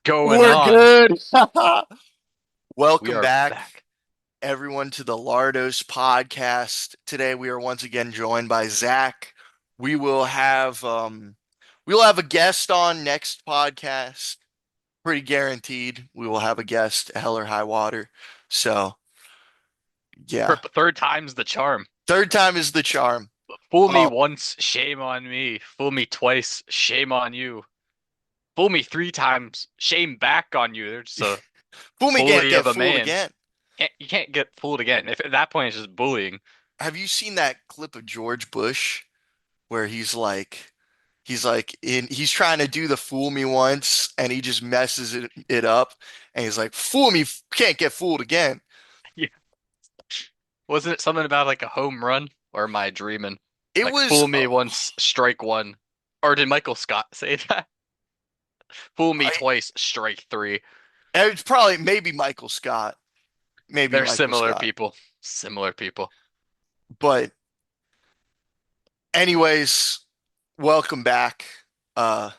going We're on? good. We Welcome are back, back. everyone, to the Lardos podcast. Today we are once again joined by Zach. We will have we'll have a guest on next podcast. Pretty guaranteed we will have a guest, hell or high water. So yeah. Third time's the charm. Third time is the charm. Fool me Uh once, shame on me. Fool me twice, shame on you. Fool me three times, shame back on you. There's just a Fumi can't bully get of a fooled man. again. You can't get fooled again. If at that point it's just bullying. Have you seen that clip of George Bush where he's trying to do the fool me once and he just messes it up and he's like, fool me, can't get fooled again. Yeah. Wasn't it something about like a home run? Or am I dreaming? It Like was fool me once, strike one. Or did Michael Scott say that? Fool me twice, strike three. it's probably maybe Michael Scott, maybe They're Michael similar Scott. people. Similar people. But anyways, welcome back. Uh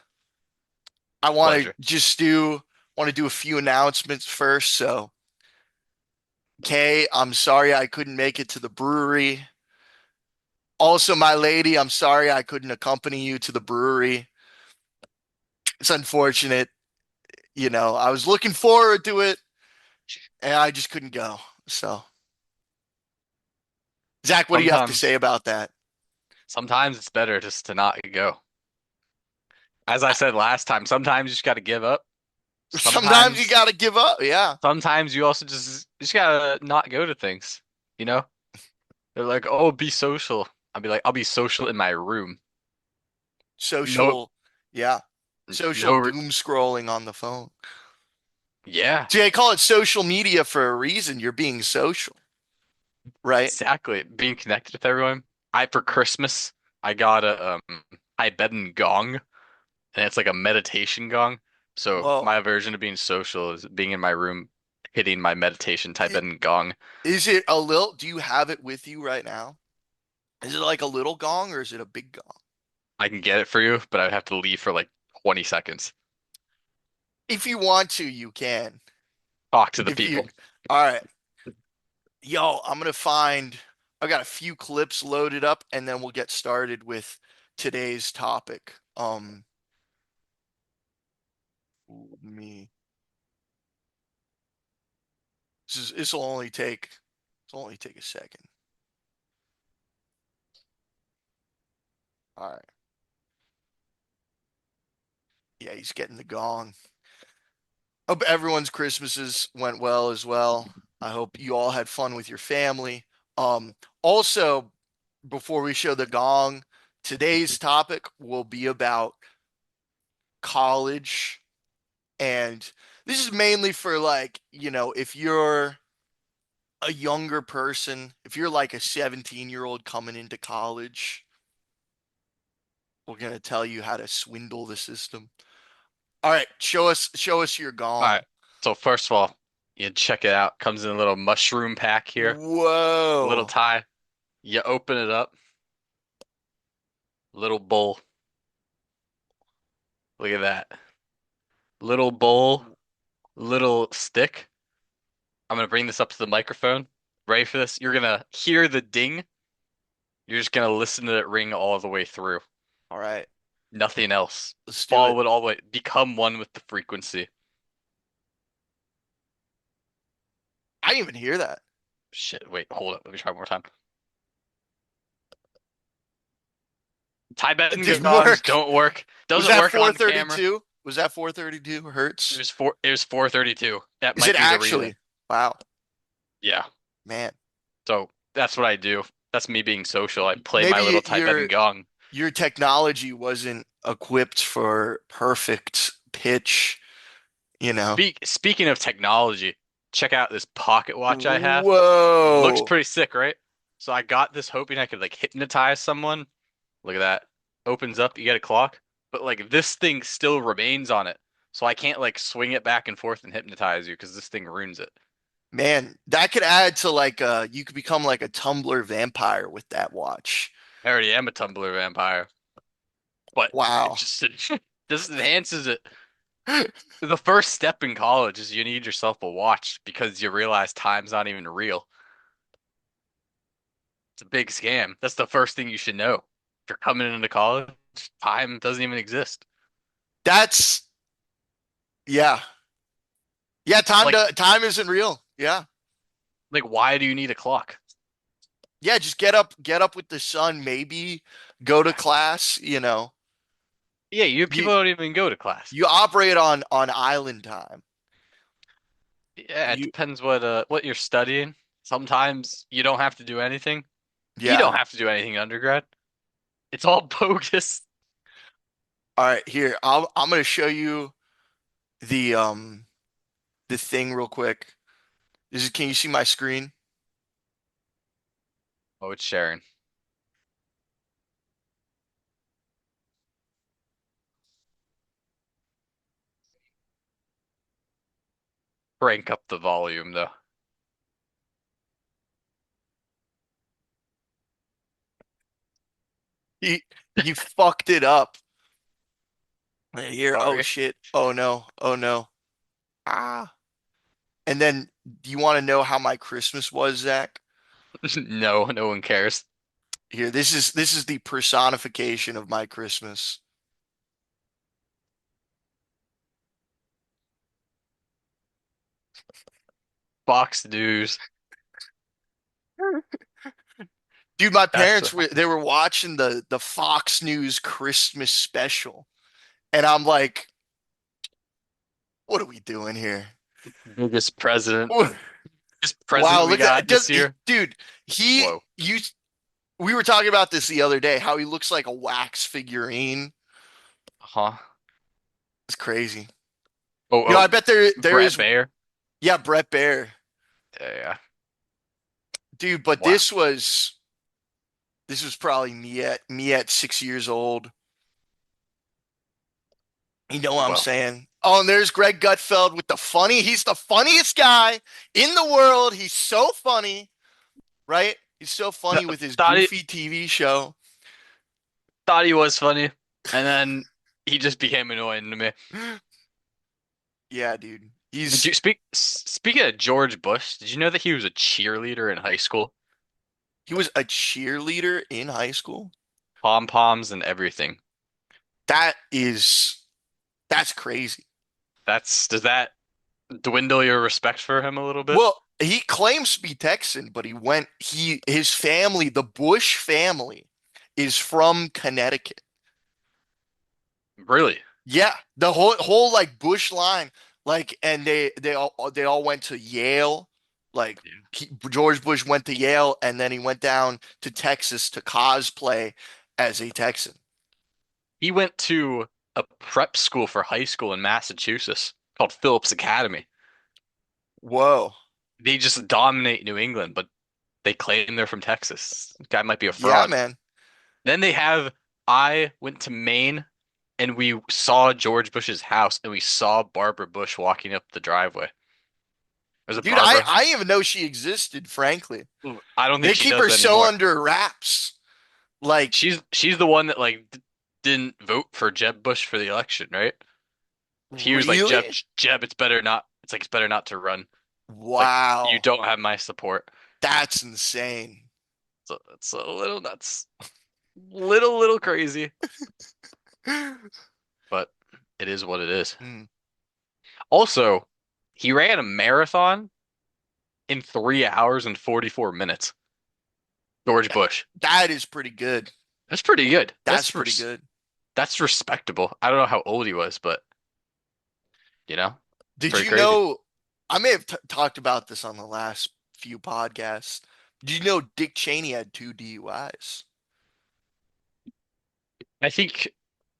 I Pleasure. want to do a few announcements first. So, Kay, I'm sorry I couldn't make it to the brewery. Also, my lady, I'm sorry I couldn't accompany you to the brewery. It's unfortunate. I was looking forward to it and I just couldn't go. So, Zach, what do you have to say Sometimes, about that? sometimes it's better just to not go. As I said last time, sometimes you just got to give up. Sometimes you Sometimes, got to give up. Yeah. sometimes you also just gotta not go to things. You know? They're like, "Oh, be social." I'll be like, "I'll be social in my room." No, Social, yeah. Social no, doom scrolling on the phone. yeah, See, they call it social media for a reason. You're being social, right? exactly. Being connected with everyone. For Christmas, I got a Tibetan Gong, and it's like a meditation gong. So Well, my version of being social is being in my room, hitting my meditation i- Tibetan gong. is it a little, do you have it with you right now? Is it like a little gong or is it a big gong? I can get it for you, but I'd have to leave for like 20 seconds. If you want to, you can. Talk to the If you, people. all right. Yo, I got a few clips loaded up and then we'll get started with today's topic. Me. This will only take a second. All right. Yeah, he's getting the gong. Hope everyone's Christmases went well as well. I hope you all had fun with your family. Also, before we show the gong, today's topic will be about college. And this is mainly for like, if you're a younger person, if you're like a 17-year-old coming into college, we're going to tell you how to swindle the system. All right, show us your All right. gong. So first of all, you check it out. Comes in a little mushroom pack here, little Whoa. tie. You open it up, little bowl. Look at that. Little bowl, little stick. I'm gonna bring this up to the microphone. Ready for this? You're gonna hear the ding. You're just gonna listen to it ring all the way through. All right, Nothing else. let's do it. Follow it all the way. Become one with the frequency. I didn't even hear that. Shit, wait, hold up. Let me try one more time. It Tibetan didn't gongs work. don't work. Was Doesn't that work on camera. 432? Was that 432 hertz? It was 432. That Is might it be the reason. actually? Wow, Yeah. man. So that's what I do. That's me being social. I play my Maybe little Tibetan gong. your technology wasn't equipped for perfect pitch, you know. Speaking of technology, check out this pocket watch I have. Looks Whoa. pretty sick, right? So I got this hoping I could like hypnotize someone. Look at that. Opens up, you get a clock, but like this thing still remains on it. So I can't like swing it back and forth and hypnotize you because this thing ruins it. Man, that could add to like you could become like a Tumblr vampire with that watch. I already am a Tumblr vampire, but it Wow. just this enhances it. The first step in college is you need yourself a watch because you realize time's not even real. It's a big scam. That's the first thing you should know. If you're coming into college, time doesn't even exist. That's yeah. Yeah, Like, time isn't real. Yeah. like, why do you need a clock? Yeah, just get up with the sun, maybe go to class, you know. Yeah, you You people don't even go to class. you operate on island time. Yeah, it You depends what you're studying. Sometimes you don't have to do anything. You yeah. don't have to do anything in undergrad. It's all bogus. All right, here. I'm gonna show you the thing real quick. Can you see my screen? Oh, it's sharing. Crank up the volume though. You you fucked it up. Here, oh Sorry. shit. Oh no. Oh no. Ah. And then do you want to know how my Christmas was, Zach? No, no one cares. Here, this is the personification of my Christmas. Fox News. Dude, my That's parents were watching the Fox News Christmas special. And I'm like, what are we doing here? biggest president. Biggest Wow, president we look at got does this year. dude, he Whoa. you we were talking about this the other day, how he looks like a wax figurine. Huh? It's crazy. Oh, You know, I oh. bet there Brett is Baer. yeah, Brett Baer. Yeah, yeah. Dude, but Wow. this was probably me at 6 years old. You know what I'm Well, saying? Oh, and there's Greg Gutfeld with the funny. He's the funniest guy in the world. He's so funny, right? He's so th funny with his thought he goofy TV show. thought he was funny, and then he just became annoying to me. Yeah, dude. Did you speaking of George Bush, did you know that he was a cheerleader in high school? He was a cheerleader in high school. Pom-poms and everything. That is that's crazy. Does that dwindle your respect for him a little bit? Well, he claims to be Texan, but his family, the Bush family, is from Connecticut. Really? Yeah, the whole like Bush line, like, and they all went to Yale. Like George Bush went to Yale, and then he went down to Texas to cosplay as a Texan. He went to a prep school for high school in Massachusetts called Phillips Academy. Whoa, They just dominate New England, but they claim they're from Texas. Guy might be a yeah, fraud. man, Then I went to Maine and we saw George Bush's house and we saw Barbara Bush walking up the driveway. Was it dude, I Barbara? I didn't even know she existed. Frankly, I don't think they she keep does her so anymore. under wraps. Like, She's the one that like d didn't vote for Jeb Bush for the election, right? He was like really? Jeb, it's better not. It's like it's better not to run. Like you Wow, don't have my support. that's insane. So it's a little nuts, little crazy, but it is what it is. Hmm. Also, he ran a marathon in 3 hours and 44 minutes. George Bush. That is pretty good. That's pretty good. That's pretty good. That's respectable. I don't know how old he was, but it's Did pretty you crazy. know? I may have talked about this on the last few podcasts. Did you know Dick Cheney had two DUIs? I think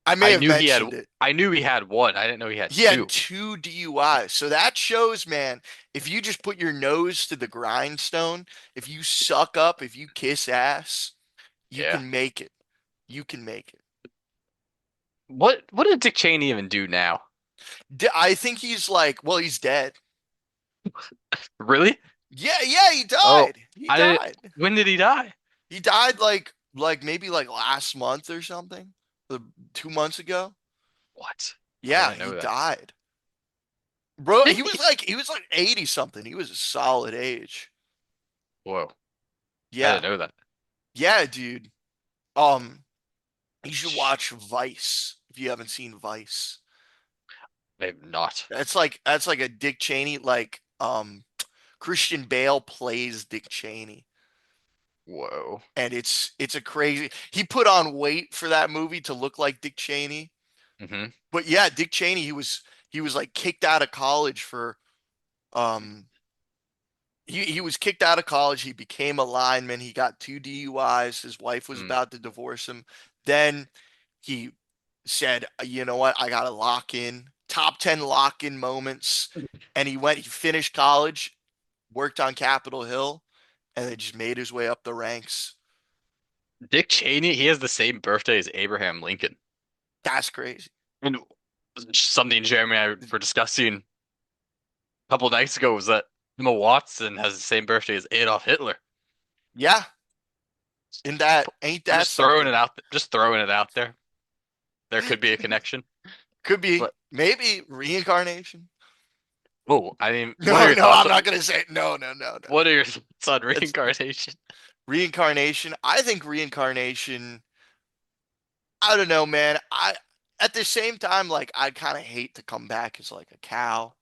I may I have knew he had mentioned it. I knew he had one. I didn't know he had He had two. two DUIs. So that shows, man, if you just put your nose to the grindstone, if you suck up, if you kiss ass, you Yeah. can make it. You can make it. What did Dick Cheney even do now? I think he's like, well, he's dead. Really? Yeah, yeah, he Oh, died. He I didn't. died. When did he die? He died like maybe like last month or something, 2 months ago. What? I Yeah, didn't he know that. died. Bro, Didn't he? he was like 80 something. He was a solid age. Whoa, I Yeah. didn't know that. Yeah, dude. Um, you should Sh- watch Vice if you haven't seen Vice. Maybe not. That's like a Dick Cheney, like Christian Bale plays Dick Cheney. Whoa. And it's a crazy he put on weight for that movie to look like Dick Cheney. Hmm. But yeah, Dick Cheney, he was like kicked out of college for um he was kicked out of college. He became a lineman. He got two DUIs. His wife was Mm. about to divorce him. Then he said, you know what? I got to lock in. Top 10 lock in moments. And he finished college, worked on Capitol Hill, and then just made his way up the ranks. Dick Cheney, he has the same birthday as Abraham Lincoln. That's crazy. And something Jeremy and I were discussing a couple nights ago was that Emma Watson has the same birthday as Adolf Hitler. Yeah. In that, ain't I'm that just throwing something? it out, just throwing it out there. There could be a connection. Could be, But maybe reincarnation. oh, I mean, what are No, your no, thoughts? I'm not gonna say no, no, no, no. What are your thoughts on It's reincarnation? reincarnation. I think reincarnation. I don't know, man. I at the same time, like I kind of hate to come back as like a cow.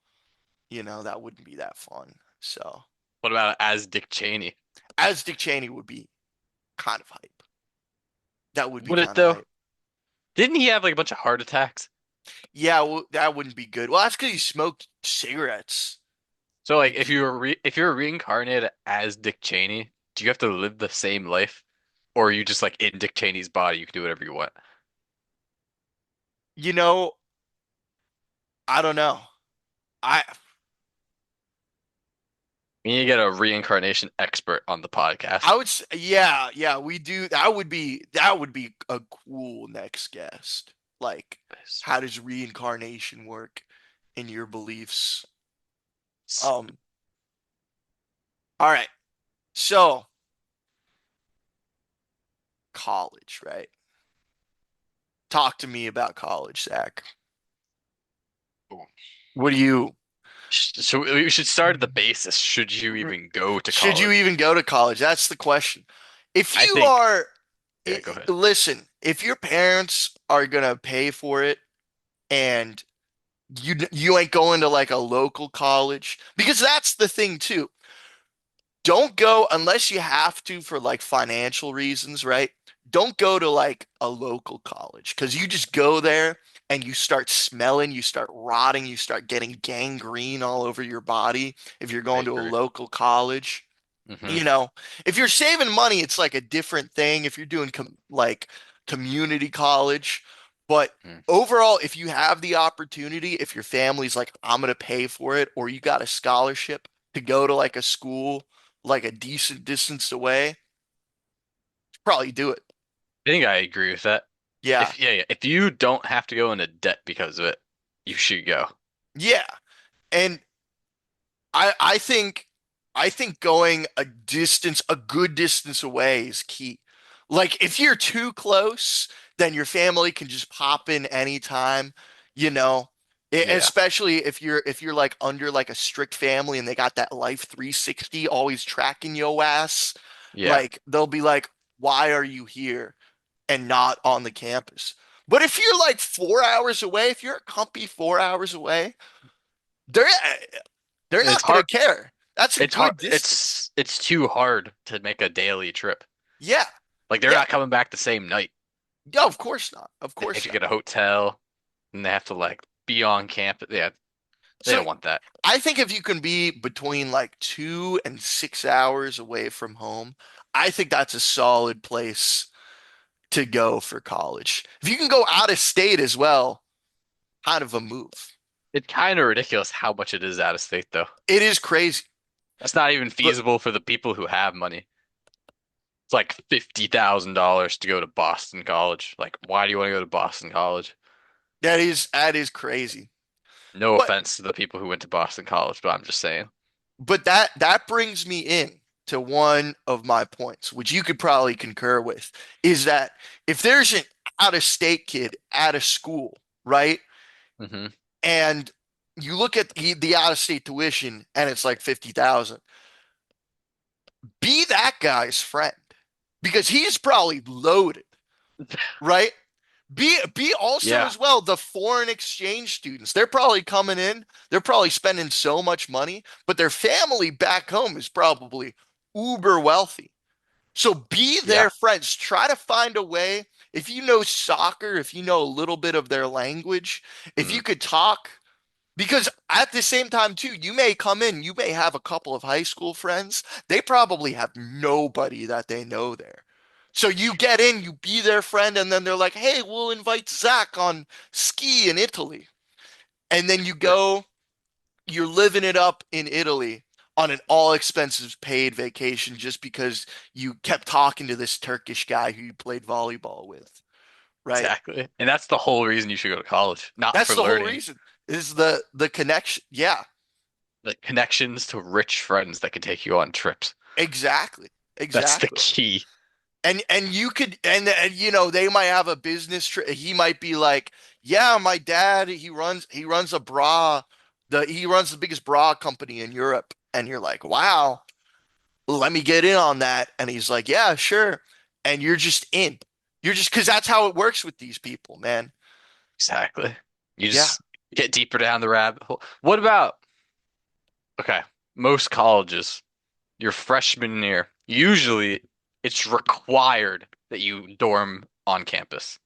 You know, that wouldn't be that fun. So What about as Dick Cheney? as Dick Cheney would be kind of hype. That would be Would it kind of though? hype. Didn't he have like a bunch of heart attacks? Yeah, well, that wouldn't be good. Well, that's because he smoked cigarettes. So like, He if did, you were if you're reincarnated as Dick Cheney, do you have to live the same life, or are you just like in Dick Cheney's body? You can do whatever you want. you know, I don't know. I We need to get a reincarnation expert on the podcast. I would say, yeah, yeah, we do. That would be a cool next guest. Like, how does reincarnation work in your beliefs? Um, all right. So, college, right? Talk to me about college, Zach. What do you So we should start at the basis. Should you even go to should you college? even go to college? That's the question. If I you think, are, yeah, go ahead. listen, if your parents are gonna pay for it and you ain't going to like a local college because that's the thing too. Don't go unless you have to for like financial reasons, right? Don't go to like a local college because you just go there and you start smelling, you start rotting, you start getting gangrene all over your body if you're I going to a agree. local college. Hmm. You know, if you're saving money, it's like a different thing. If you're doing like community college, but overall, if you have the opportunity, if your family's like, I'm gonna pay for it, or you got a scholarship to go to like a school like a decent distance away, probably do it. I think I agree with that. Yeah. If yeah, if you don't have to go into debt because of it, you should go. Yeah. And I I think going a good distance away is key. Like if you're too close, then your family can just pop in anytime, you know. Yeah, Especially if you're like under like a strict family and they got that Life 360 always tracking your ass, yeah. like they'll be like, "Why are you here and not on the campus?" But if you're like 4 hours away, if you're a comfy 4 hours away, they're they're It's not gonna hard. care. That's a It's hard. good distance. It's too hard to make a daily trip. Yeah. Like they're Yeah. not coming back the same night. Yeah, of course not. Of They have course to not. get a hotel and they have to like be on campus. Yeah, they So don't want that. I think if you can be between like 2 and 6 hours away from home, I think that's a solid place to go for college. If you can go out of state as well, kind of a move. It's kind of ridiculous how much it is out of state though. It is crazy. That's not even But feasible for the people who have money. It's like $50,000 to go to Boston College. Like, why do you want to go to Boston College? that is crazy. No But offense to the people who went to Boston College, but I'm just saying. that brings me in to one of my points, which you could probably concur with, is that if there's an out of state kid at a school, right? Hmm. And you look at the out-of-state tuition and it's like 50,000. Be that guy's friend because he's probably loaded, right? Be also Yeah. as well the foreign exchange students. They're probably coming in, they're probably spending so much money, but their family back home is probably uber wealthy. So be Yeah. their friends. Try to find a way. If you know soccer, if you know a little bit of their language, if Mm, you could talk, because at the same time, too, you may come in, you may have a couple of high school friends. They probably have nobody that they know there. So you get in, you be their friend, and then they're like, hey, we'll invite Zach on ski in Italy. And then you right. go, you're living it up in Italy on an all expenses paid vacation just because you kept talking to this Turkish guy who you played volleyball with, right? Exactly. And that's the whole reason you should go to college, not That's for the whole learning, reason is the connection. Yeah, like connections to rich friends that can take you on trips. exactly. That's the Exactly. key. And you could and you know they might have a business trip. He might be like, yeah, my dad he runs a bra he runs the biggest bra company in Europe. And you're like, wow, let me get in on that. And he's like, yeah, sure. And you're just in. You're just because that's how it works with these people, man. Exactly. You Yeah. just get deeper down the rabbit hole. What about, okay, most colleges, your freshman year, usually it's required that you dorm on campus.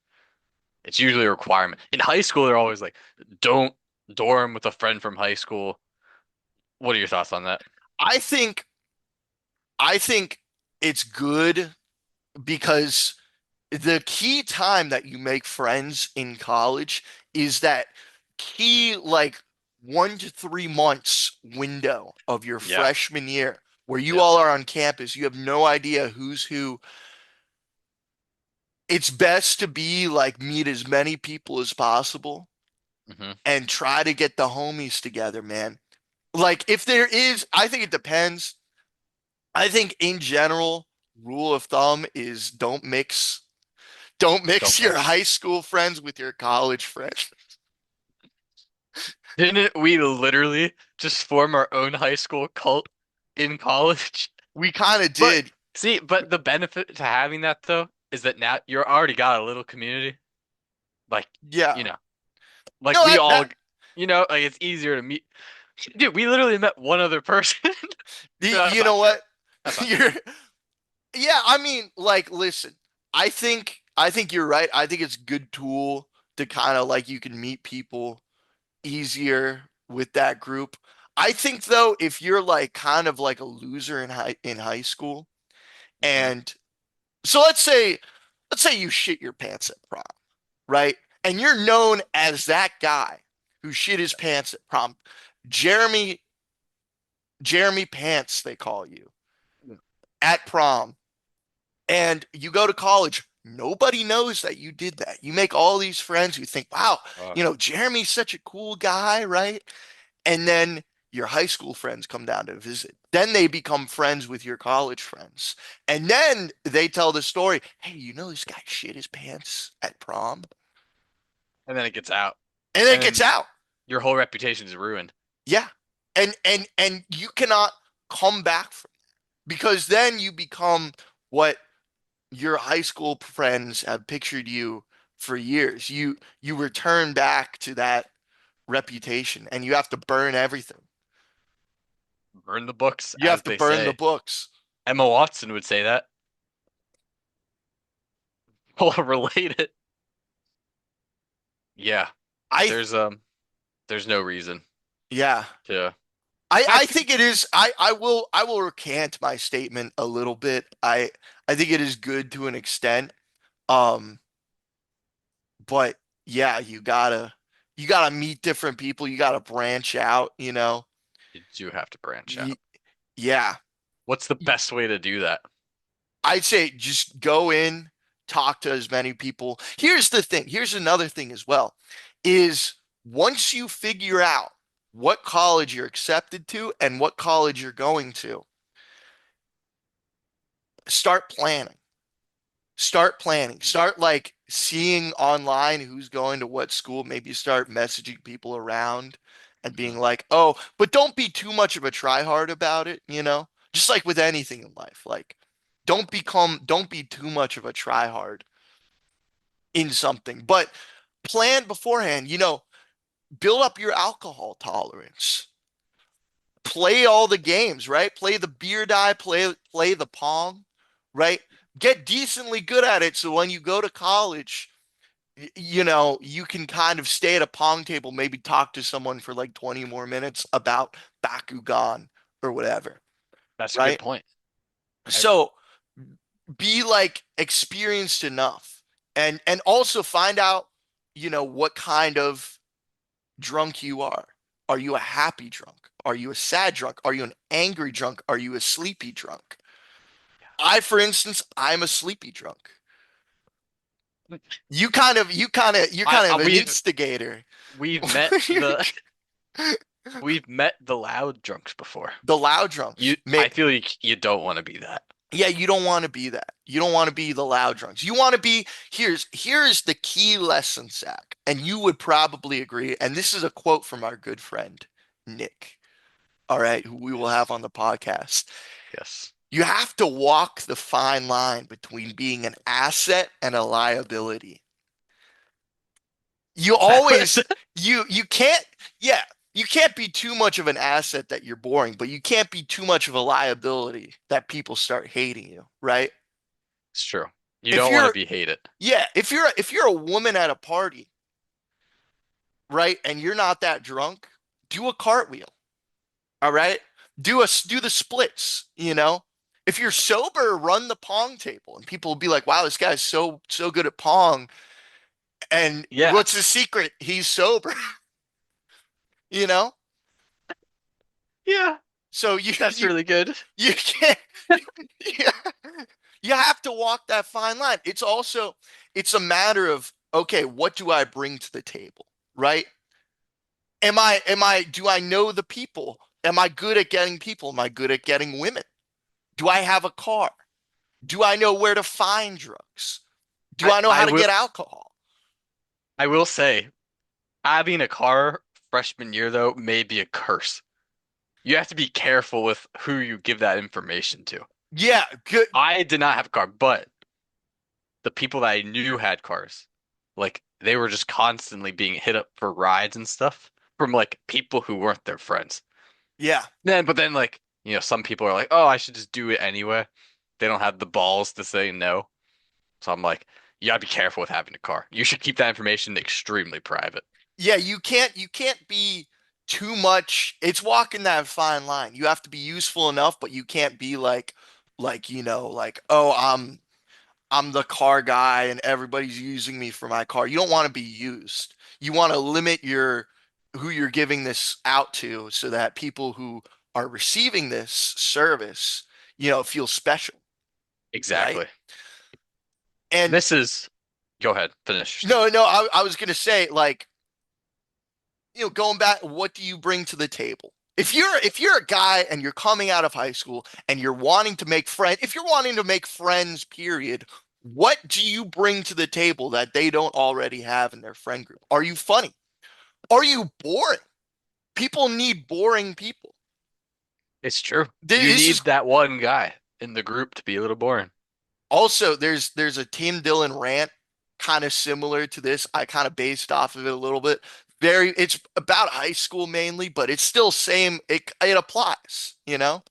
It's usually a requirement. In high school, they're always like, don't dorm with a friend from high school. What are your thoughts on that? I think I think it's good because the key time that you make friends in college is that key like 1 to 3 months window of your Yeah. freshman year where you Yep. all are on campus. You have no idea who's who. It's best to be like meet as many people as possible Hmm. and try to get the homies together, man. Like if there is, I think it depends. I think in general, rule of thumb is don't Don't mix your mix. high school friends with your college friends. Didn't we literally just form our own high school cult in college? We kind of But did. see, but the benefit to having that though is that now you're already got a little community. Like, you Yeah. know, like No, we that all, that like it's easier to meet. Dude, we literally met one other person. That's you know not true. what? That's not true. You're yeah, I mean, like listen, I think you're right. I think it's a good tool to kind of like you can meet people easier with that group. I think though, if you're like kind of like a loser in high school, Hmm. and so let's say you shit your pants at prom, right? And you're known as that guy who shit his pants at prom. Jeremy Jeremy Pants, they call you at prom. And you go to college, nobody knows that you did that. You make all these friends who think, wow, Uh, Jeremy's such a cool guy, right? And then your high school friends come down to visit. Then they become friends with your college friends. And then they tell the story, hey, this guy shit his pants at prom? and then it gets out, And then it and gets then out. your whole reputation is ruined. Yeah. And you cannot come back from because then you become what your high school friends have pictured you for years. You return back to that reputation and you have to burn everything. Burn the books, You as have to they burn the say. books. Emma Watson would say that. We'll relate it. Yeah, I there's there's no reason yeah. to. I That's think it is I will recant my statement a little bit. I think it is good to an extent. Um but yeah, you gotta meet different people. You gotta branch out. you do have to branch Y out. yeah. What's the best way to do that? I'd say just go in, talk to as many people. Here's the thing. Here's another thing as well, is once you figure out what college you're accepted to and what college you're going to, start planning. Start planning. Start like seeing online who's going to what school. Maybe start messaging people around and Mhm. being like, oh, but don't be too much of a tryhard about it, you know? Just like with anything in life. Like, don't be too much of a tryhard in something, but plan beforehand, build up your alcohol tolerance. Play all the games, right? Play the beer die, play the pong, right? Get decently good at it so when you go to college, you can kind of stay at a pong table, maybe talk to someone for like 20 more minutes about Bakugan or whatever, That's a good right? point. I, So be like experienced enough and also find out, what kind of drunk you are. Are you a happy drunk? Are you a sad drunk? Are you an angry drunk? Are you a sleepy drunk? For instance, I'm a sleepy drunk. You're kind of an we've instigator. we've met we've met the loud drunks before. The loud drunks. I feel like you don't want to be that. Yeah, you don't want to be that. You don't want to be the loud drunks. You want to be, here's the key lesson, Zach, and you would probably agree. And this is a quote from our good friend, Nick, all right, who we will have Yes. on the podcast. Yes. You have to walk the fine line between being an asset and a liability. You That was always you can't yeah, you can't be too much of an asset that you're boring, but you can't be too much of a liability that people start hating you, right? it's true. You If don't want to you're be hated. Yeah, if you're a woman at a party, right, and you're not that drunk, do a cartwheel, all right? Do the splits, you know? If you're sober, run the pong table and people will be like, "Wow, this guy's so good at pong." And Yeah, what's the secret? He's sober, you know? yeah, So that's really good. you can't you, you have to walk that fine line. It's a matter of, okay, what do I bring to the table, right? Do I know the people? Am I good at getting people? Am I good at getting women? Do I have a car? Do I know where to find drugs? Do I I know how I to will get alcohol? I will say having a car freshman year though may be a curse. You have to be careful with who you give that information to. Yeah, good. I did not have a car, but the people that I knew had cars, like they were just constantly being hit up for rides and stuff from like people who weren't their friends. Yeah. But then like, some people are like, "Oh, I should just do it anyway." They don't have the balls to say no. So I'm like, you gotta be careful with having a car. You should keep that information extremely private. Yeah, you can't be too much. It's walking that fine line. You have to be useful enough, but you can't be like, oh, I'm the car guy and everybody's using me for my car. You don't want to be used. You want to limit your who you're giving this out to so that people who are receiving this service, feel special, right? Exactly. And This is, go ahead, finish your no, statement. no, I was gonna say, like, going back, what do you bring to the table? If you're a guy and you're coming out of high school and you're wanting to make friends, if you're wanting to make friends, period, what do you bring to the table that they don't already have in their friend group? Are you funny? Are you boring? People need boring people. It's true. You This is need that one guy in the group to be a little boring. Also, there's a Tim Dillon rant kind of similar to this. I kind of based off of it a little bit. It's about high school mainly, but it's still same. It applies, you know.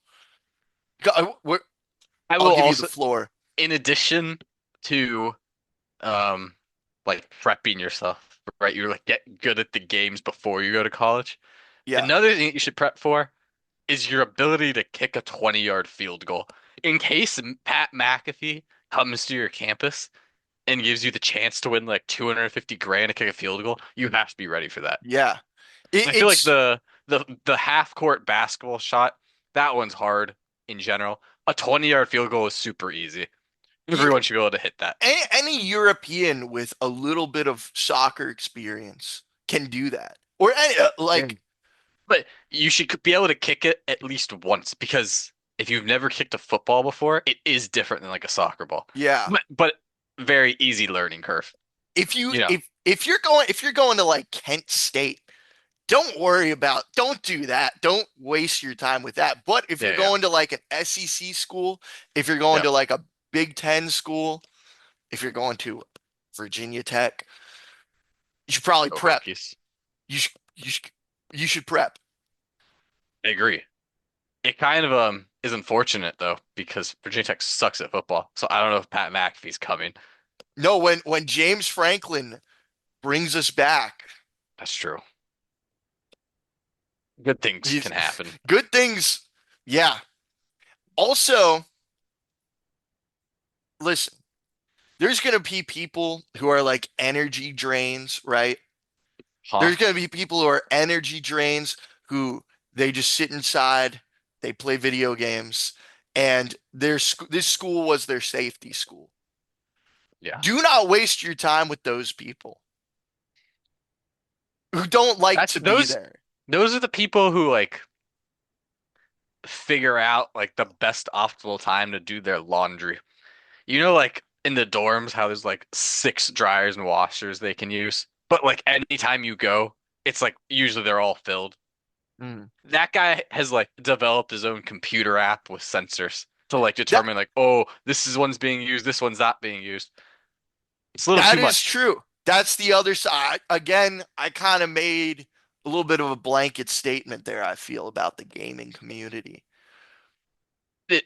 I I'll will give you the also, floor. in addition to um like prepping yourself, right? You're like get good at the games before you go to college. Yeah, Another thing that you should prep for is your ability to kick a 20-yard field goal. In case Pat McAfee comes to your campus and gives you the chance to win like 250 grand to kick a field goal, you have to be ready for that. yeah. It, I feel like it's the half court basketball shot, that one's hard in general. A 20-yard field goal is super easy. yeah, Everyone should be able to hit that. any European with a little bit of soccer experience can do that. Or Yeah. like, But you should be able to kick it at least once because if you've never kicked a football before, it is different than like a soccer ball. yeah, But very easy learning curve. If you You know. if you're going to like Kent State, don't do that. Don't waste your time with that. But if you're Yeah, yeah. going to like an SEC school, if you're going Yep. to like a Big Ten school, if you're going to Virginia Tech, you should probably Go prep. Hokies. You should prep. I agree. It kind of is unfortunate though because Virginia Tech sucks at football. So I don't know if Pat McAfee's coming. No, when James Franklin brings us back, That's true. Good things he's can happen. good things. Yeah. Also, listen, there's gonna be people who are like energy drains, right? Huh? There's gonna be people who are energy drains who they just sit inside, they play video games, and this school was their safety school. Yeah. Do not waste your time with those people who don't like That's to be those there. those are the people who like figure out like the best optimal time to do their laundry. You know, like in the dorms, how there's like six dryers and washers they can use, but like anytime you go, it's like usually they're all filled. Mm. That guy has like developed his own computer app with sensors to like That determine like, oh, this is one's being used, this one's not being used. It's a little that too is much. true. That's the other side. Again, I kind of made a little bit of a blanket statement there, I feel, about the gaming community.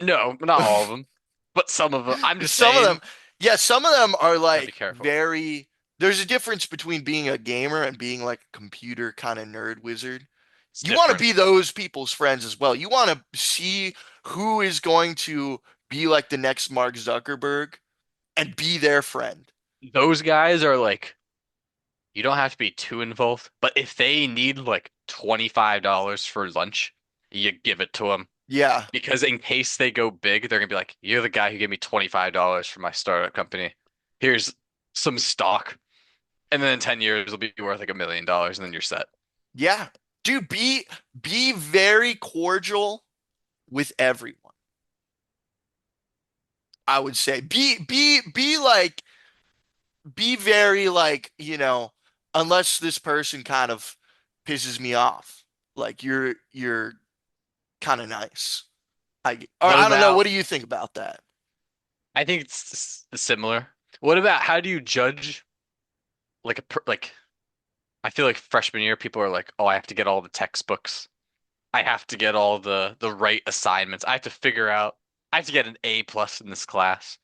No, not all of them, but some of them. I'm just Some of them, saying, yeah, some of them are gotta be like careful. very, there's a difference between being a gamer and being like a computer kind of nerd wizard. It's You want to different. be those people's friends as well. You want to see who is going to be like the next Mark Zuckerberg and be their friend. Those guys are like, you don't have to be too involved, but if they need like $25 for lunch, you give it to them. Yeah. Because in case they go big, they're gonna be like, you're the guy who gave me $25 for my startup company. Here's some stock. And then in 10 years, it'll be worth like $1 million, and then you're set. Yeah. Dude, be very cordial with everyone. I would say be like be very like, unless this person kind of pisses me off. Like you're kind of nice. Or What I don't know, about, what do you think about that? I think it's similar. What about how do you judge like like I feel like freshman year people are like, "Oh, I have to get all the textbooks. I have to get all the right assignments. I have to figure out I have to get an A plus in this class."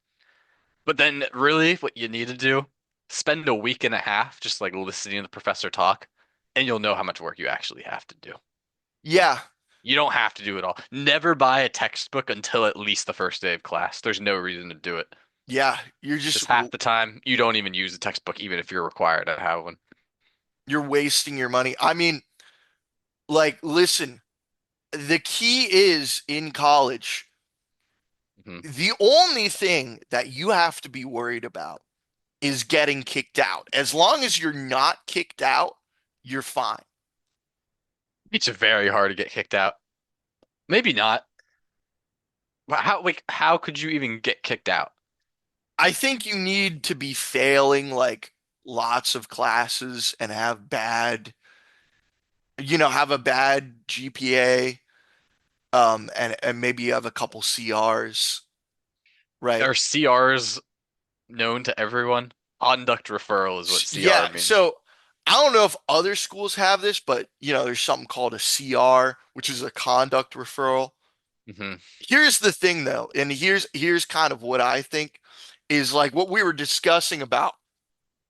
But then really what you need to do, spend a week and a half just like listening to the professor talk, and you'll know how much work you actually have to do. Yeah. You don't have to do it all. Never buy a textbook until at least the first day of class. There's no reason to do it. Yeah, you're just Because half the time you don't even use the textbook, even if you're required to have one. you're wasting your money. I mean, like listen, the key is in college, Hmm. the only thing that you have to be worried about is getting kicked out. As long as you're not kicked out, you're fine. It's very hard to get kicked out. Maybe not. But how could you even get kicked out? I think you need to be failing like lots of classes and have a bad GPA, and maybe you have a couple CRs, right? Are CRs known to everyone? Conduct referral is what CR Yeah, means. so I don't know if other schools have this, but there's something called a CR, which is a conduct referral. Hmm. Here's the thing though, and here's kind of what I think is like what we were discussing about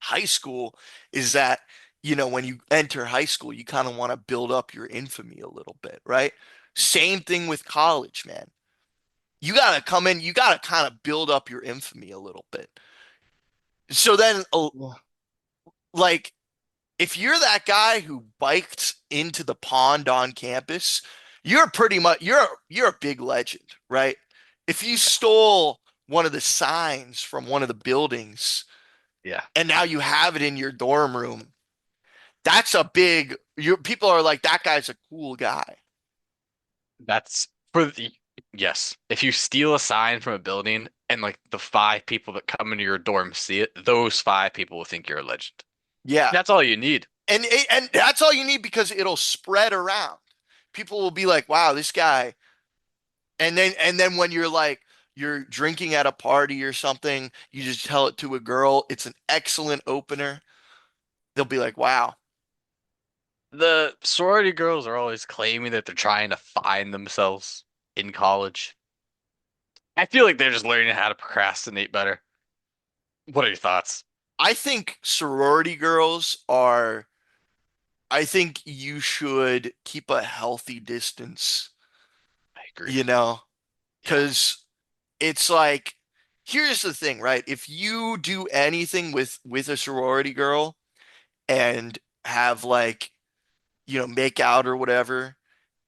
high school is that, when you enter high school, you kind of want to build up your infamy a little bit, right? Hmm. Same thing with college, man. You got to come in, you got to kind of build up your infamy a little bit. So then, like, if you're that guy who biked into the pond on campus, you're pretty much you're a big legend, right? If you Yeah. stole one of the signs from one of the buildings Yeah. and now you have it in your dorm room, that's a big you people are like that guy's a cool guy. That's for the yes. If you steal a sign from a building and like the five people that come into your dorm see it, those five people will think you're a legend. Yeah. That's all you need. And that's all you need because it'll spread around. People will be like, "Wow, this guy." And then when you're like you're drinking at a party or something, you just tell it to a girl. It's an excellent opener. They'll be like, "Wow." The sorority girls are always claiming that they're trying to find themselves in college. I feel like they're just learning how to procrastinate better. What are your thoughts? I think sorority girls are I think you should keep a healthy distance, I agree. you know, Yeah. because it's like here's the thing, right? If you do anything with a sorority girl and have like, make out or whatever,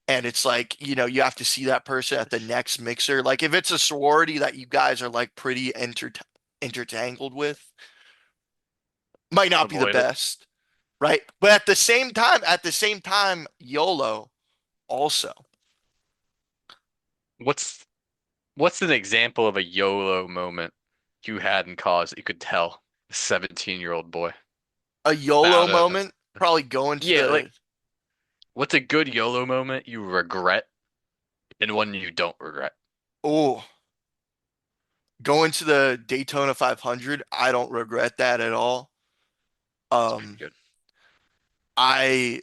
and it's like, you have to see that person at the next mixer. Like if it's a sorority that you guys are like pretty intertangled with, might not be the Avoid it. best, right? But at the same time, YOLO also. What's what's an example of a YOLO moment you had in college that you could tell a 17-year-old boy A YOLO about moment, probably going to yeah, like the what's a good YOLO moment you regret and one you don't regret? oh, going to the Daytona 500. I don't regret that at all. It's pretty Um, good. I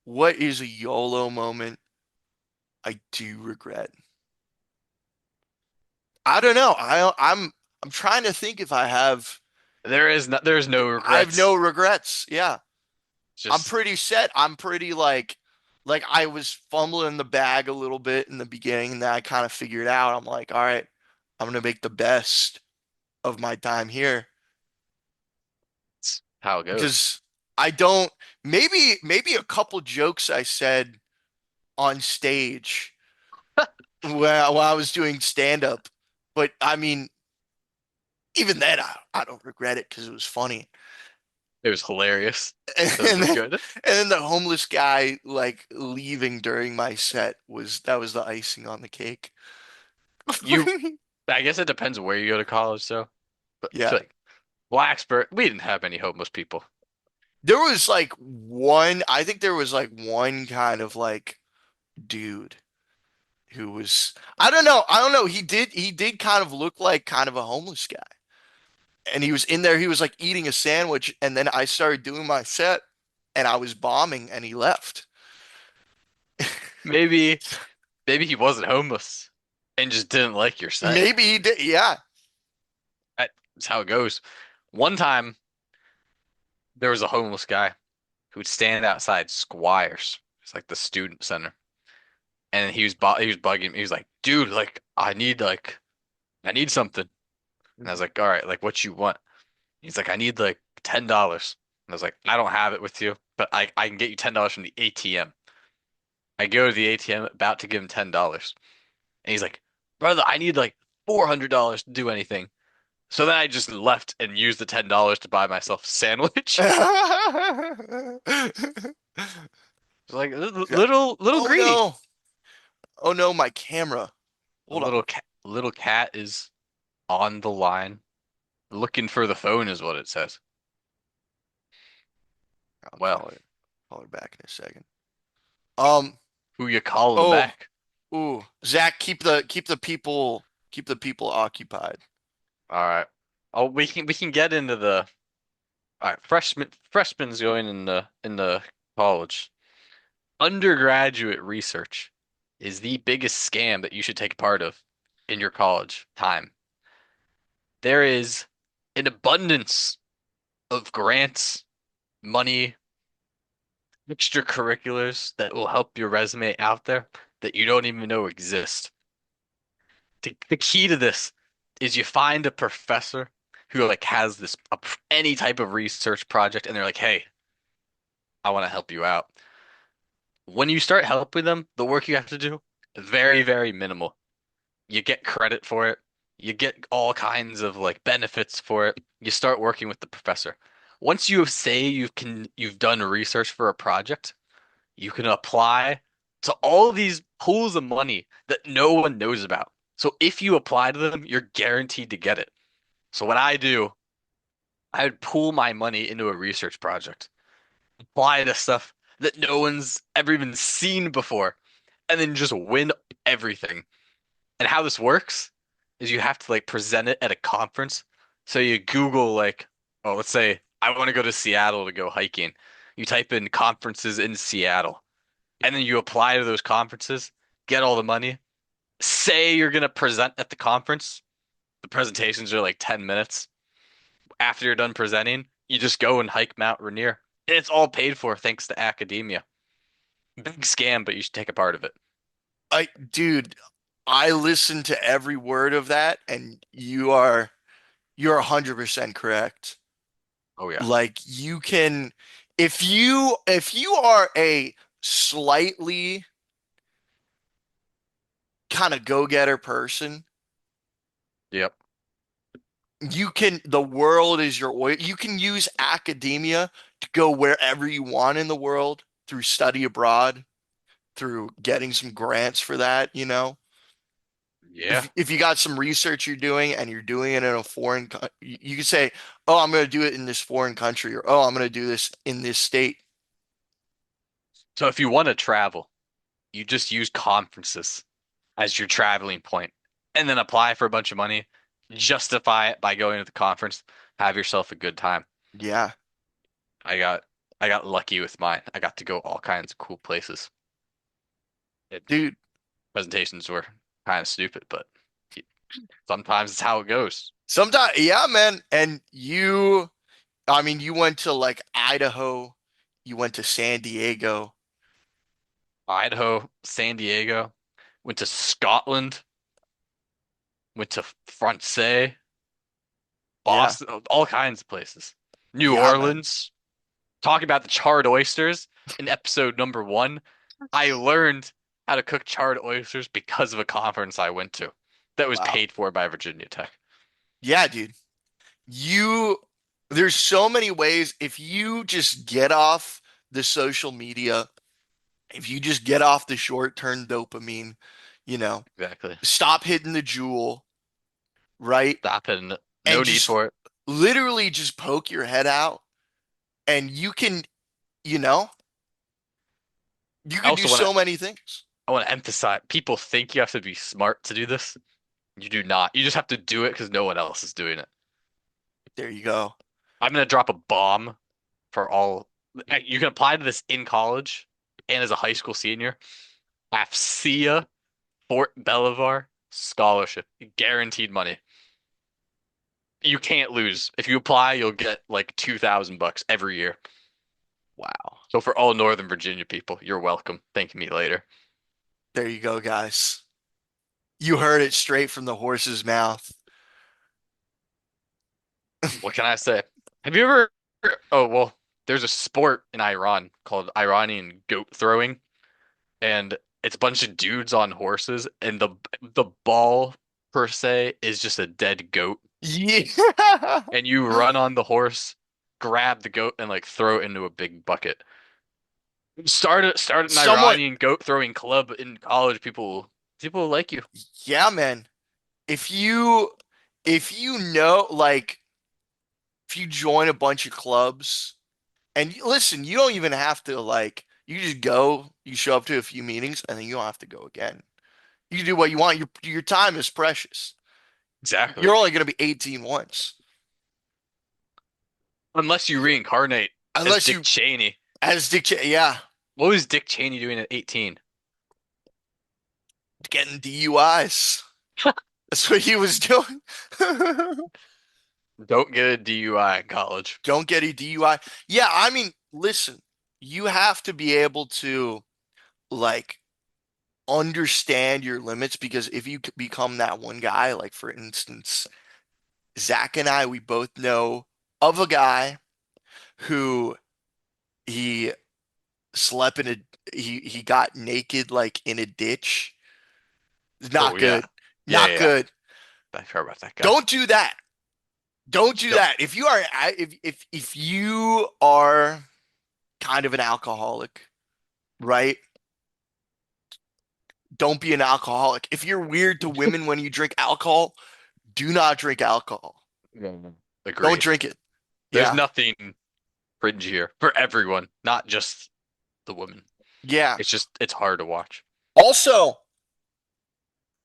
what is a YOLO moment I do regret? I don't know. I'm trying to think if There's no I have no regrets. regrets. Yeah. I'm Just pretty set. I'm pretty like I was fumbling the bag a little bit in the beginning and then I kind of figured out. I'm like, all right, I'm gonna make the best of my time here it's how it goes. because I don't maybe a couple jokes I said on stage when I was doing stand up, but I mean, even then I don't regret it because it was funny. It was hilarious. It was And really then, good. and then the homeless guy like leaving during my set was the icing on the cake. You, I guess it depends where you go to college, though. But I Yeah. feel like Blacksburg, we didn't have any homeless people. There was like one, I think there was like one kind of like dude who was I don't know, he did kind of look like kind of a homeless guy. And he was in there, he was like eating a sandwich, and then I started doing my set and I was bombing and he left. Maybe, maybe he wasn't homeless and just didn't like your set. Maybe he did, yeah. That's how it goes. One time, there was a homeless guy who would stand outside Squires. It's like the student center. And he was bugging me. He was like, dude, I need something. And I was like, all right, like what you want? He's like, I need like $10. And I was like, I don't have it with you, but I can get you $10 from the ATM. I go to the ATM, about to give him $10. And he's like, brother, I need like $400 to do anything. So then I just left and used the $10 to buy myself a sandwich. It's like Yeah. little Oh greedy. no. Oh no, my camera. Hold on. Little cat is on the line looking for the phone is what it says. I'll Well, call her back in a second. Um, who you calling oh, back? ooh, Zach, keep the people occupied. All right. Oh, we can get into the all right, freshman's going into college. Undergraduate research is the biggest scam that you should take part of in your college time. There is an abundance of grants, money, extracurriculars that will help your resume out there that you don't even know exist. The key to this is you find a professor who like has any type of research project and they're like, "Hey, I want to help you out." When you start helping them, the work you have to do, very, very minimal. You get credit for it. You get all kinds of like benefits for it. You start working with the professor. Once you say you've done research for a project, you can apply to all these pools of money that no one knows about. So if you apply to them, you're guaranteed to get it. So what I do, I would pool my money into a research project, apply to stuff that no one's ever even seen before, and then just win everything. And how this works is you have to like present it at a conference. So you Google like, oh, let's say I want to go to Seattle to go hiking. You type in conferences in Seattle, and then you apply to those conferences, get all the money. Say you're gonna present at the conference. The presentations are like 10 minutes. After you're done presenting, you just go and hike Mount Rainier. And it's all paid for thanks to academia. Big scam, but you should take a part of it. Dude, I listened to every word of that, and you're 100% correct. Oh yeah. Like you can, if you are a slightly kind of go-getter person, Yep. the world is your oil. You can use academia to go wherever you want in the world through study abroad, through getting some grants for that, you know. Yeah. If you got some research you're doing and you're doing it in a you can say, "Oh, I'm going to do it in this foreign country," or "Oh, I'm going to do this in this state." So if you want to travel, you just use conferences as your traveling point and then apply for a bunch of money, justify it by going to the conference, have yourself a good time. Yeah, I got I got lucky with mine. I got to go all kinds of cool places. It, dude. presentations were kind of stupid, but sometimes it's how it goes. Sometimes, yeah, man. And I mean, you went to like Idaho, you went to San Diego. Idaho, San Diego, went to Scotland, went to France, Yeah, Boston, all kinds of places. New yeah, man. Orleans. Talking about the charred oysters in episode number one, I learned how to cook charred oysters because of a conference I went to that was Wow. paid for by Virginia Tech. Yeah, dude. You, there's so many ways if you just get off the social media, if you just get off the short-term dopamine, you know, Exactly. stop hitting the jewel, right? Stop it. No And need just for it. literally just poke your head out and you know, you I can do also want to so many things. I want to emphasize people think you have to be smart to do this. You do not. You just have to do it because no one else is doing it. There you go. I'm gonna drop a bomb for all. You can apply to this in college and as a high school senior. AFCEA Fort Belvoir scholarship, guaranteed money. You can't lose. If you apply, you'll get like 2,000 bucks every year. Wow. So for all Northern Virginia people, you're welcome. Thank me later. There you go, guys. You heard it straight from the horse's mouth. What can I say? Have you ever? Oh, well, there's a sport in Iran called Iranian goat throwing, and it's a bunch of dudes on horses, and the ball per se is just a dead goat, Yeah. and you run on the horse, grab the goat, and like throw it into a big bucket. Start an Someone, Iranian goat throwing club in college. People will like you. yeah, man. If you if you know like if you join a bunch of clubs and listen, you don't even have to like you just go, you show up to a few meetings and then you don't have to go again. You can do what you want. Your time is precious. Exactly. You're only going to be 18 once. Unless you reincarnate as Unless Dick you Cheney. as dictate, yeah, What was Dick Cheney doing at 18? getting DUIs. That's what he was doing. Don't get a DUI in college. Don't get a DUI. Yeah, I mean, listen, you have to be able to like understand your limits because if you become that one guy, like for instance, Zach and I, we both know of a guy who he slept in he got naked like in a ditch. Oh Not yeah. good. Yeah, Not yeah, yeah. good. I heard about that guy. Don't do that. Don't do Don't. that. If you are if you are kind of an alcoholic, right? don't be an alcoholic. If you're weird to women when you drink alcohol, do not drink alcohol. Yeah. Don't Agree. drink it. There's Yeah. nothing cringe here for everyone, not just the women. Yeah. It's hard to watch. Also,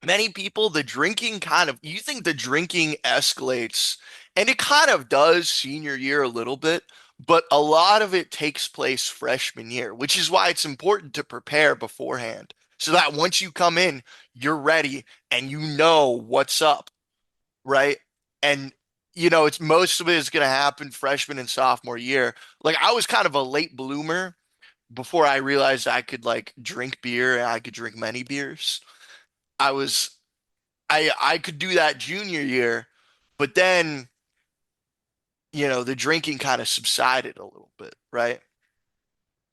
many people, the drinking kind of, you think the drinking escalates, and it kind of does senior year a little bit, but a lot of it takes place freshman year, which is why it's important to prepare beforehand so that once you come in, you're ready and you know what's up, right? And it's most of it is going to happen freshman and sophomore year. Like I was kind of a late bloomer before I realized I could like drink beer and I could drink many beers. I was I could do that junior year, but then, the drinking kind of subsided a little bit, right?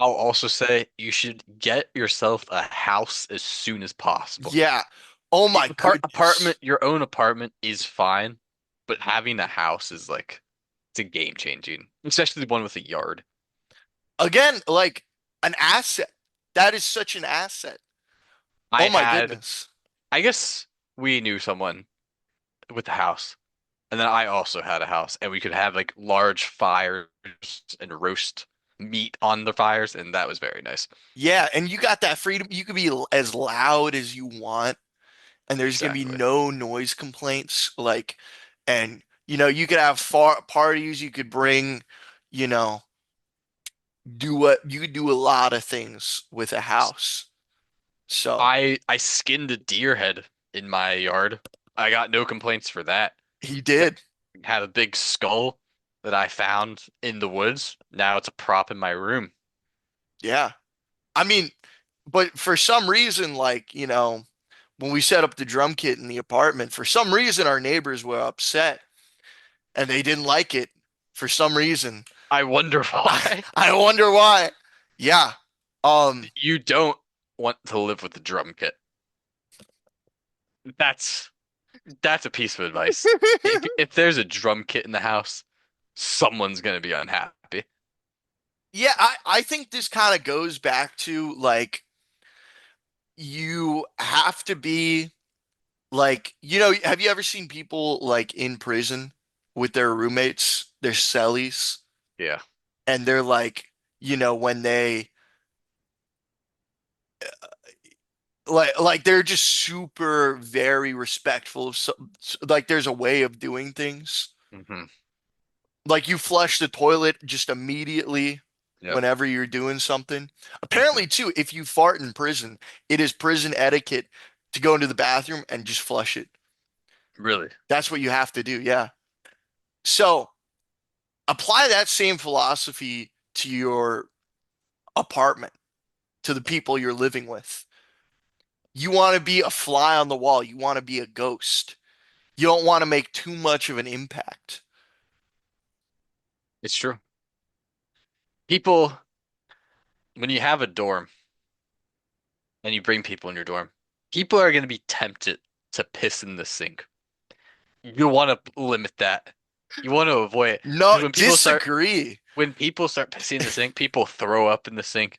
I'll also say you should get yourself a house as soon as possible. Yeah. Oh my goodness. Apartment, your own apartment is fine, but having a house is like it's a game changing, especially the one with a yard. Again, like an asset. That is such an asset. I Oh my had, goodness. I guess we knew someone with a house, and then I also had a house, and we could have like large fires and roast meat on the fires, and that was very nice. Yeah, and you got that freedom. You could be as loud as you want, and there's gonna be Exactly. no noise complaints. Like, and you could have far parties. You could bring, you know, do what you could do a lot of things with a house. So I skinned a deer head in my yard. I got no complaints for that. he Got- did. Had a big skull that I found in the woods. Now it's a prop in my room. Yeah. I mean, but for some reason, like, when we set up the drum kit in the apartment, for some reason our neighbors were upset and they didn't like it for some reason. I wonder I why. I wonder why. Yeah. Um, You don't want to live with a drum kit. That's that's a piece of advice. If there's a drum kit in the house, someone's gonna be unhappy. yeah, I think this kind of goes back to like you have to be like, have you ever seen people like in prison with their roommates, their cellies, Yeah. and they're like, when they like they're just super very respectful of like there's a way of doing things. Hmm. Like you flush the toilet just immediately Yep. whenever you're doing something. Hmm. Apparently, too, if you fart in prison, it is prison etiquette to go into the bathroom and just flush it. Really. That's what you have to do. Yeah. So apply that same philosophy to your apartment, to the people you're living with. You want to be a fly on the wall. You want to be a ghost. You don't want to make too much of an impact. It's true. People, when you have a dorm and you bring people in your dorm, people are gonna be tempted to piss in the sink. You want to limit that. You want to avoid it No, because disagree. when people start pissing in the sink, people throw up in the sink,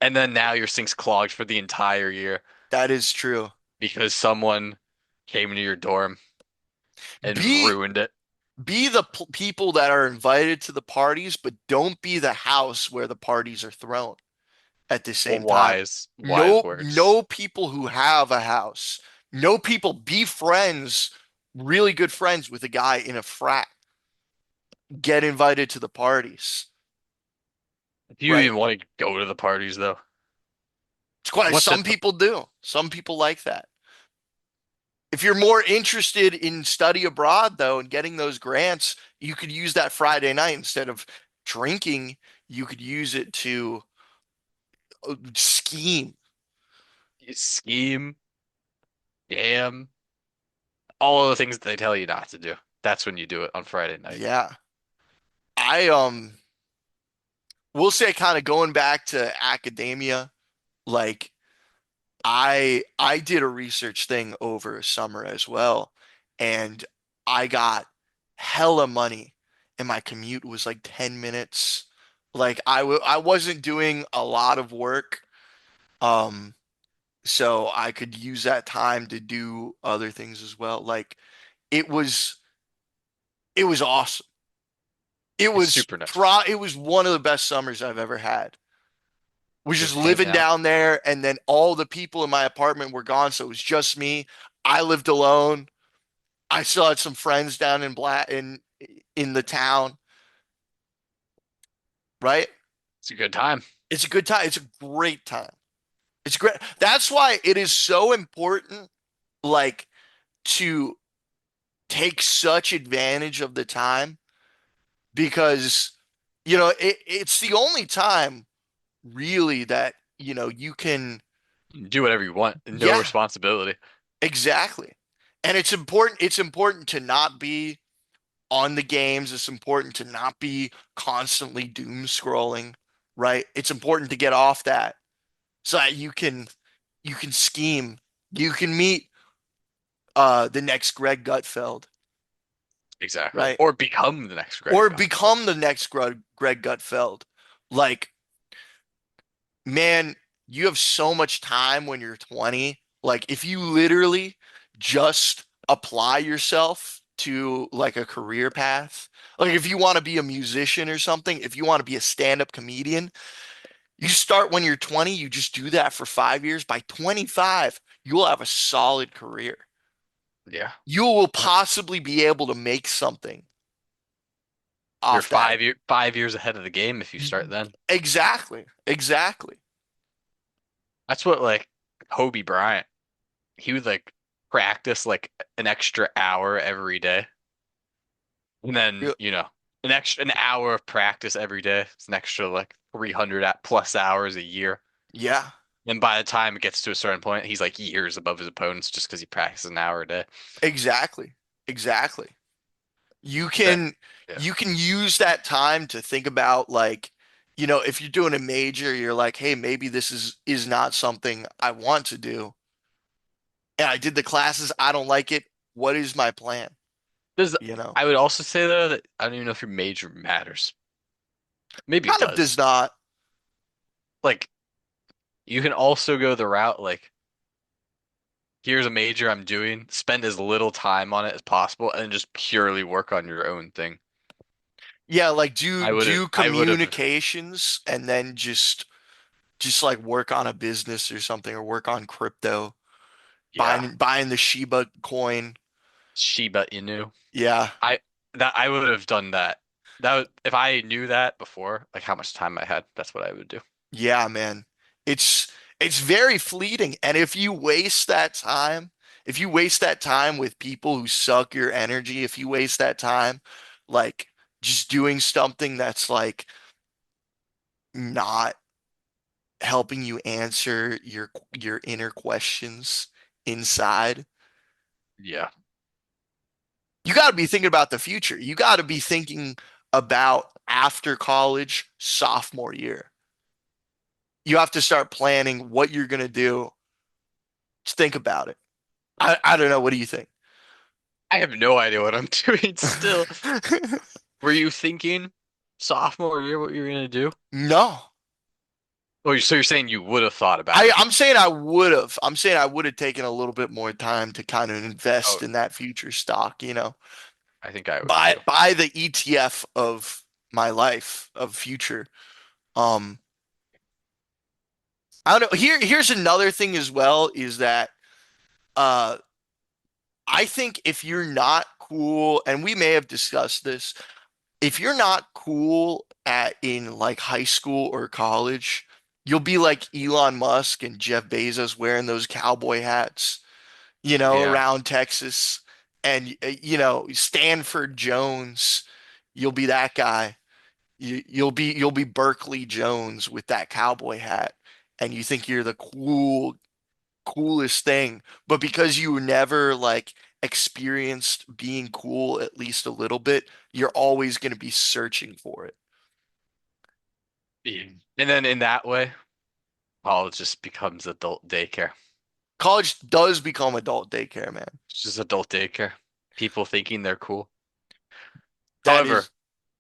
and then now your sink's clogged for the entire year That is true. because someone came into your dorm and Be ruined it. be the people that are invited to the parties, but don't be the house where the parties are thrown at the Well, same time. wise No words. people who have a house. No people be friends, really good friends with a guy in a frat. Get invited to the parties, Do you right? even want to go to the parties though? It's quite What's some it? people do. Some people like that. If you're more interested in study abroad though and getting those grants, you could use that Friday night instead of drinking, you could use it to scheme. You scheme, scam, all of the things that they tell you not to do. That's when you do it on Friday night. Yeah. I will say kind of going back to academia, like I did a research thing over summer as well, and I got hella money and my commute was like 10 minutes. Like I wasn't doing a lot of work. Um so I could use that time to do other things as well. Like it was it was awesome. It's super nice. It was one of the best summers I've ever had. Was just Just hanging living out. down there, and then all the people in my apartment were gone, so it was just me. I lived alone. I still had some friends down in the town, right? It's a good time. It's a good time. It's a great time. It's great. That's why it is so important, like, to take such advantage of the time because, it's the only time really that, you can, Do whatever you want. No yeah, responsibility. exactly. And it's important to not be on the games. It's important to not be constantly doom scrolling, right? It's important to get off that so that you can scheme. You can meet the next Greg Gutfeld, Exactly. right? Or become the next Greg Or Gutfeld. become the next Greg Gutfeld. Like, man, you have so much time when you're 20. Like, if you literally just apply yourself to like a career path, like if you want to be a musician or something, if you want to be a stand-up comedian, you start when you're 20, you just do that for 5 years. By 25, you'll have a solid career. Yeah. You will possibly be able to make something You're off that. 5 years ahead of the game if you start then. Exactly. Exactly. That's what like Kobe Bryant. He would like practice like an extra hour every day. And then, Yeah. an hour of practice every day. It's an extra like 300 at plus hours a year. Yeah. And by the time it gets to a certain point, he's like years above his opponents just because he practices an hour a day. Exactly. Exactly. You That, can yeah. you can use that time to think about like, if you're doing a major, you're like, hey, maybe this is not something I want to do. And I did the classes, I don't like it. What is my plan? Does You know? I would also say though that I don't even know if your major matters. Maybe it Kind of does. does not. Like you can also go the route like here's a major I'm doing, spend as little time on it as possible, and just purely work on your own thing. Yeah, like do I would have, communications and then just like work on a business or something or work on crypto, yeah, buying the Shiba coin. Shiba Inu. Yeah. I I would have done that. If I knew that before, like how much time I had, that's what I would do. Yeah, man. It's it's very fleeting. And if you waste that time with people who suck your energy, if you waste that time like just doing something that's like not helping you answer your inner questions inside, Yeah, you got to be thinking about the future. You got to be thinking about after college, sophomore year. You have to start planning what you're going to do. Just think about it. I don't know. What do you think? I have no idea what I'm doing still. Were you thinking sophomore year what you're gonna do? No. Oh, so you're saying you would have thought about I, it? I'm saying I would have. I'm saying I would have taken a little bit more time to kind of Oh, invest in that future stock, I think I would buy too. buy the ETF of my life of future. Um, I don't know. Here's another thing as well is that uh I think if you're not cool, and we may have discussed this, if you're not cool at in like high school or college, you'll be like Elon Musk and Jeff Bezos wearing those cowboy hats, Yeah. around Texas, and Stanford Jones, you'll be that guy. You'll be Berkeley Jones with that cowboy hat, and you think you're the coolest thing, but because you never like experienced being cool at least a little bit, you're always going to be searching for it. Yeah. And then in that way, college just becomes adult daycare. College does become adult daycare, man. It's just adult daycare. People thinking they're cool. That However, is,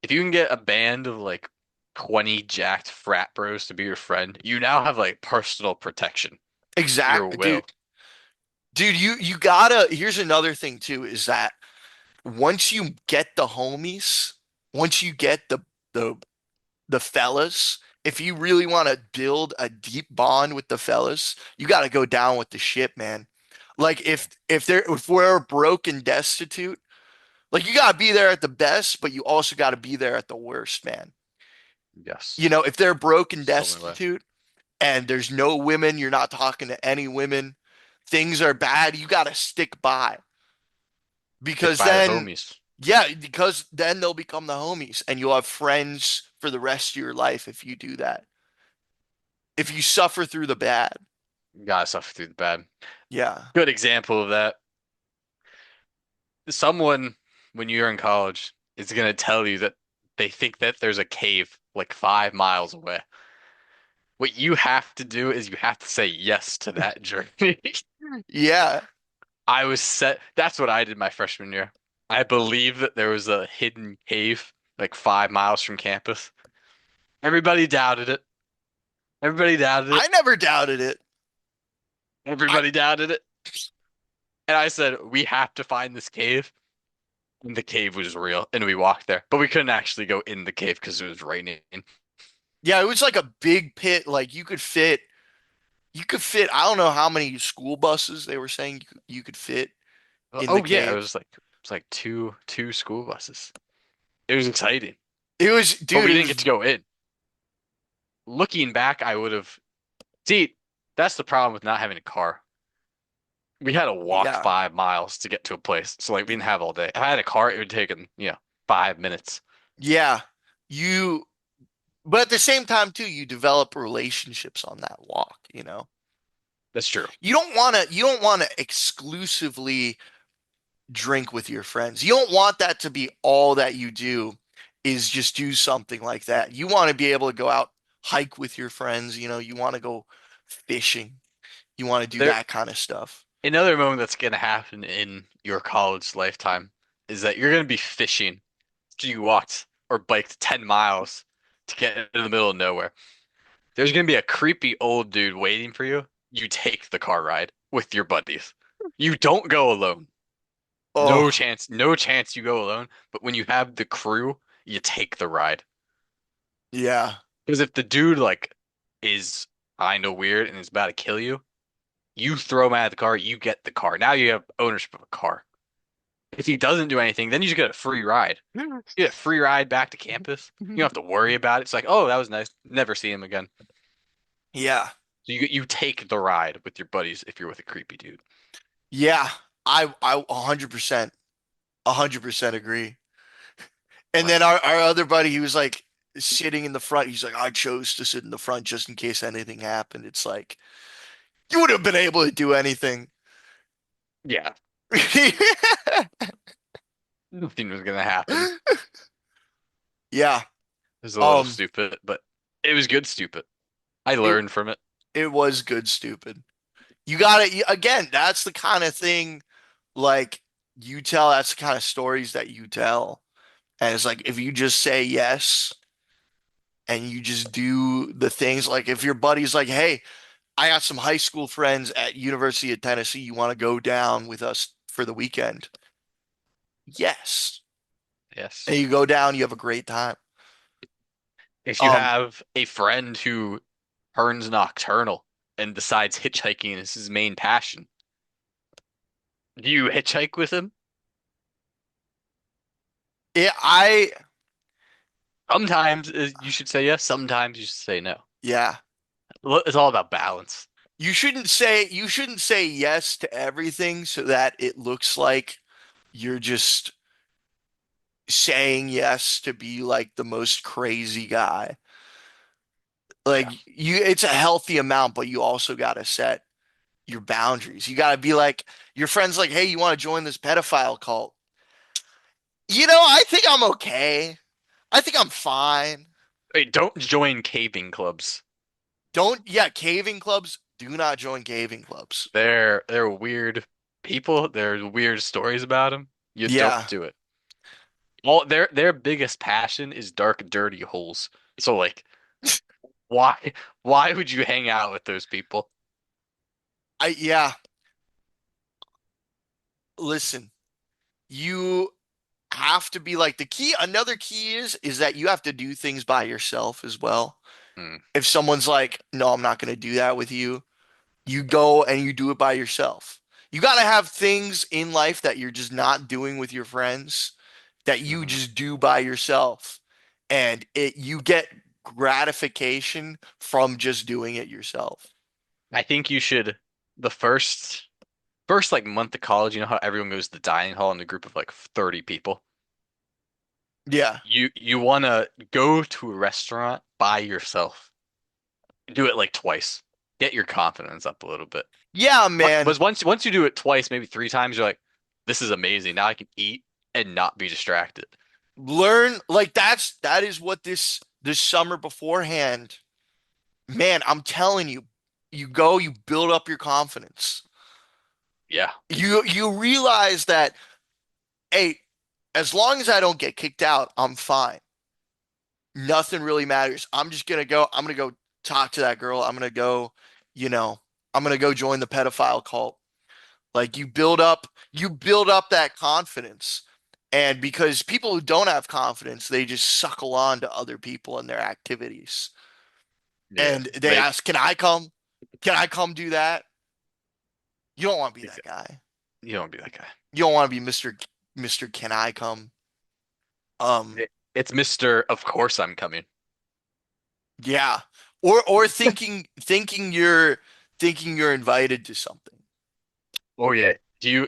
if you can get a band of like 20 jacked frat bros to be your friend, you now have like personal protection. Your Exactly, dude. will. Dude, you gotta. Here's another thing too, is that once you get the homies, once you get the the fellas, if you really want to build a deep bond with the fellas, you got to go down with the ship, man. Like if we're broke and destitute, like you got to be there at the best, but you also got to be there at the worst, man. Yes. You know, if they're broke and It's the only way. destitute and there's no women, you're not talking to any women, things are bad, you got to stick by Stick because by the then homies. yeah, because then they'll become the homies and you'll have friends for the rest of your life if you do that. If you suffer through the bad. Gotta suffer through the bad. Yeah. Good example of that. Someone, when you're in college, is gonna tell you that they think that there's a cave like 5 miles away. What you have to do is you have to say yes to that journey. Yeah. I was set. That's what I did my freshman year. I believe that there was a hidden cave like 5 miles from campus. Everybody doubted it. Everybody doubted it. I never doubted it. I Everybody doubted it. And I said, we have to find this cave. And the cave was real. And we walked there. But we couldn't actually go in the cave because it was raining. yeah, it was like a big pit. Like you could fit, I don't know how many school buses they were saying you could fit in the Oh yeah, cave. it was like two school buses. It was exciting. It was, But dude, we it didn't was, get to go in. Looking back, I would have see, that's the problem with not having a car. We had to walk yeah. 5 miles to get to a place. So like we didn't have all day. If I had a car, it would take 5 minutes. Yeah. You, but at the same time too, you develop relationships on that walk, you know. That's true. You don't want to exclusively drink with your friends. You don't want that to be all that you do is just do something like that. You want to be able to go out, hike with your friends, you know, you want to go fishing. You want to do There that kind of stuff. Another moment that's gonna happen in your college lifetime is that you're gonna be fishing after you walked or biked 10 miles to get into the middle of nowhere. There's gonna be a creepy old dude waiting for you. You take the car ride with your buddies. You don't go alone. Oh, No chance you go alone. But when you have the crew, you take the ride. yeah. Because if the dude like is kind of weird and is about to kill you, you throw him out of the car, you get the car. Now you have ownership of a car. If he doesn't do anything, then you just get a free ride. You get a free ride back to campus. You don't have to worry about it. It's like, oh, that was nice. Never see him again. Yeah. So you take the ride with your buddies if you're with a creepy dude. Yeah. I 100% agree. And But then our other buddy, he was like sitting in the front. He's like, I chose to sit in the front just in case anything happened. It's like you would have been able to do anything. yeah, nothing was gonna happen. Yeah. It was a little Um, stupid, but it was good stupid. I it learned from it. it was good stupid. You got to again, that's the kind of thing like you tell, that's the kind of stories that you tell. And it's like if you just say yes and you just do the things like if your buddy's like, "Hey, I got some high school friends at University of Tennessee, you want to go down with us for the weekend?" Yes. And Yes. you go down, you have a great time. If you Um, have a friend who turns nocturnal and decides hitchhiking is his main passion, do you hitchhike with him? it, I Sometimes you should say yes, sometimes you should say no. yeah. It's all about balance. You shouldn't say yes to everything so that it looks like you're just saying yes to be like the most crazy guy. Like Yeah. you it's a healthy amount, but you also got to set your boundaries. You got to be like your friends like, "Hey, you want to join this pedophile cult?" You know, I think I'm okay. I think I'm fine. Wait, don't join caving clubs. Yeah, caving clubs, do not join caving clubs. They're weird people. There's weird stories about them. You don't Yeah. do it. All their biggest passion is dark, dirty holes. So like, why why would you hang out with those people? Yeah, listen, you have to be like the key. Another key is that you have to do things by yourself as well. Hmm. If someone's like, no, I'm not going to do that with you, you go and you do it by yourself. You got to have things in life that you're just not doing with your friends that you Hmm. just do by yourself. And you get gratification from just doing it yourself. I think you should the first like month of college, you know how everyone goes to the dining hall in a group of like 30 people. Yeah. You want to go to a restaurant by yourself. Do it like twice. Get your confidence up a little bit. Yeah, man. But once you do it twice, maybe three times, you're like, this is amazing. Now I can eat and not be distracted. Learn like that is what this summer beforehand, man, I'm telling you, you go, you build up your confidence. Yeah. You realize that, hey, as long as I don't get kicked out, I'm fine. Nothing really matters. I'm gonna go talk to that girl. I'm gonna go, you know, I'm gonna go join the pedophile cult. Like you build up that confidence. And because people who don't have confidence, they just suckle on to other people and their activities. Yeah. And they They ask, "Can I come? Can I come do that?" You don't want to be that Exactly. guy. You don't be that guy. You don't want to be Mr. Can I come? Um, It's Mr. Of course I'm coming. yeah. Or thinking you're invited to something. Oh yeah.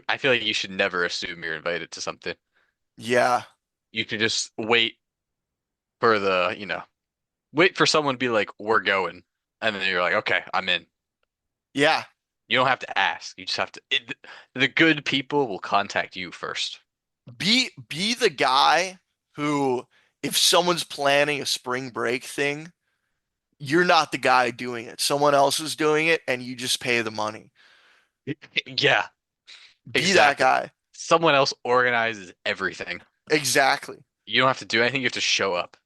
I feel like you should never assume you're invited to something. Yeah. You can just for wait for someone to be like, we're going. And then you're like, okay, I'm in. Yeah. You don't have to ask. You just have to. The good people will contact you first. Be the guy who, if someone's planning a spring break thing, you're not the guy doing it. Someone else is doing it and you just pay the money. Yeah, Be that exactly. guy. Someone else organizes everything. Exactly. You don't have to do anything. You have to show up.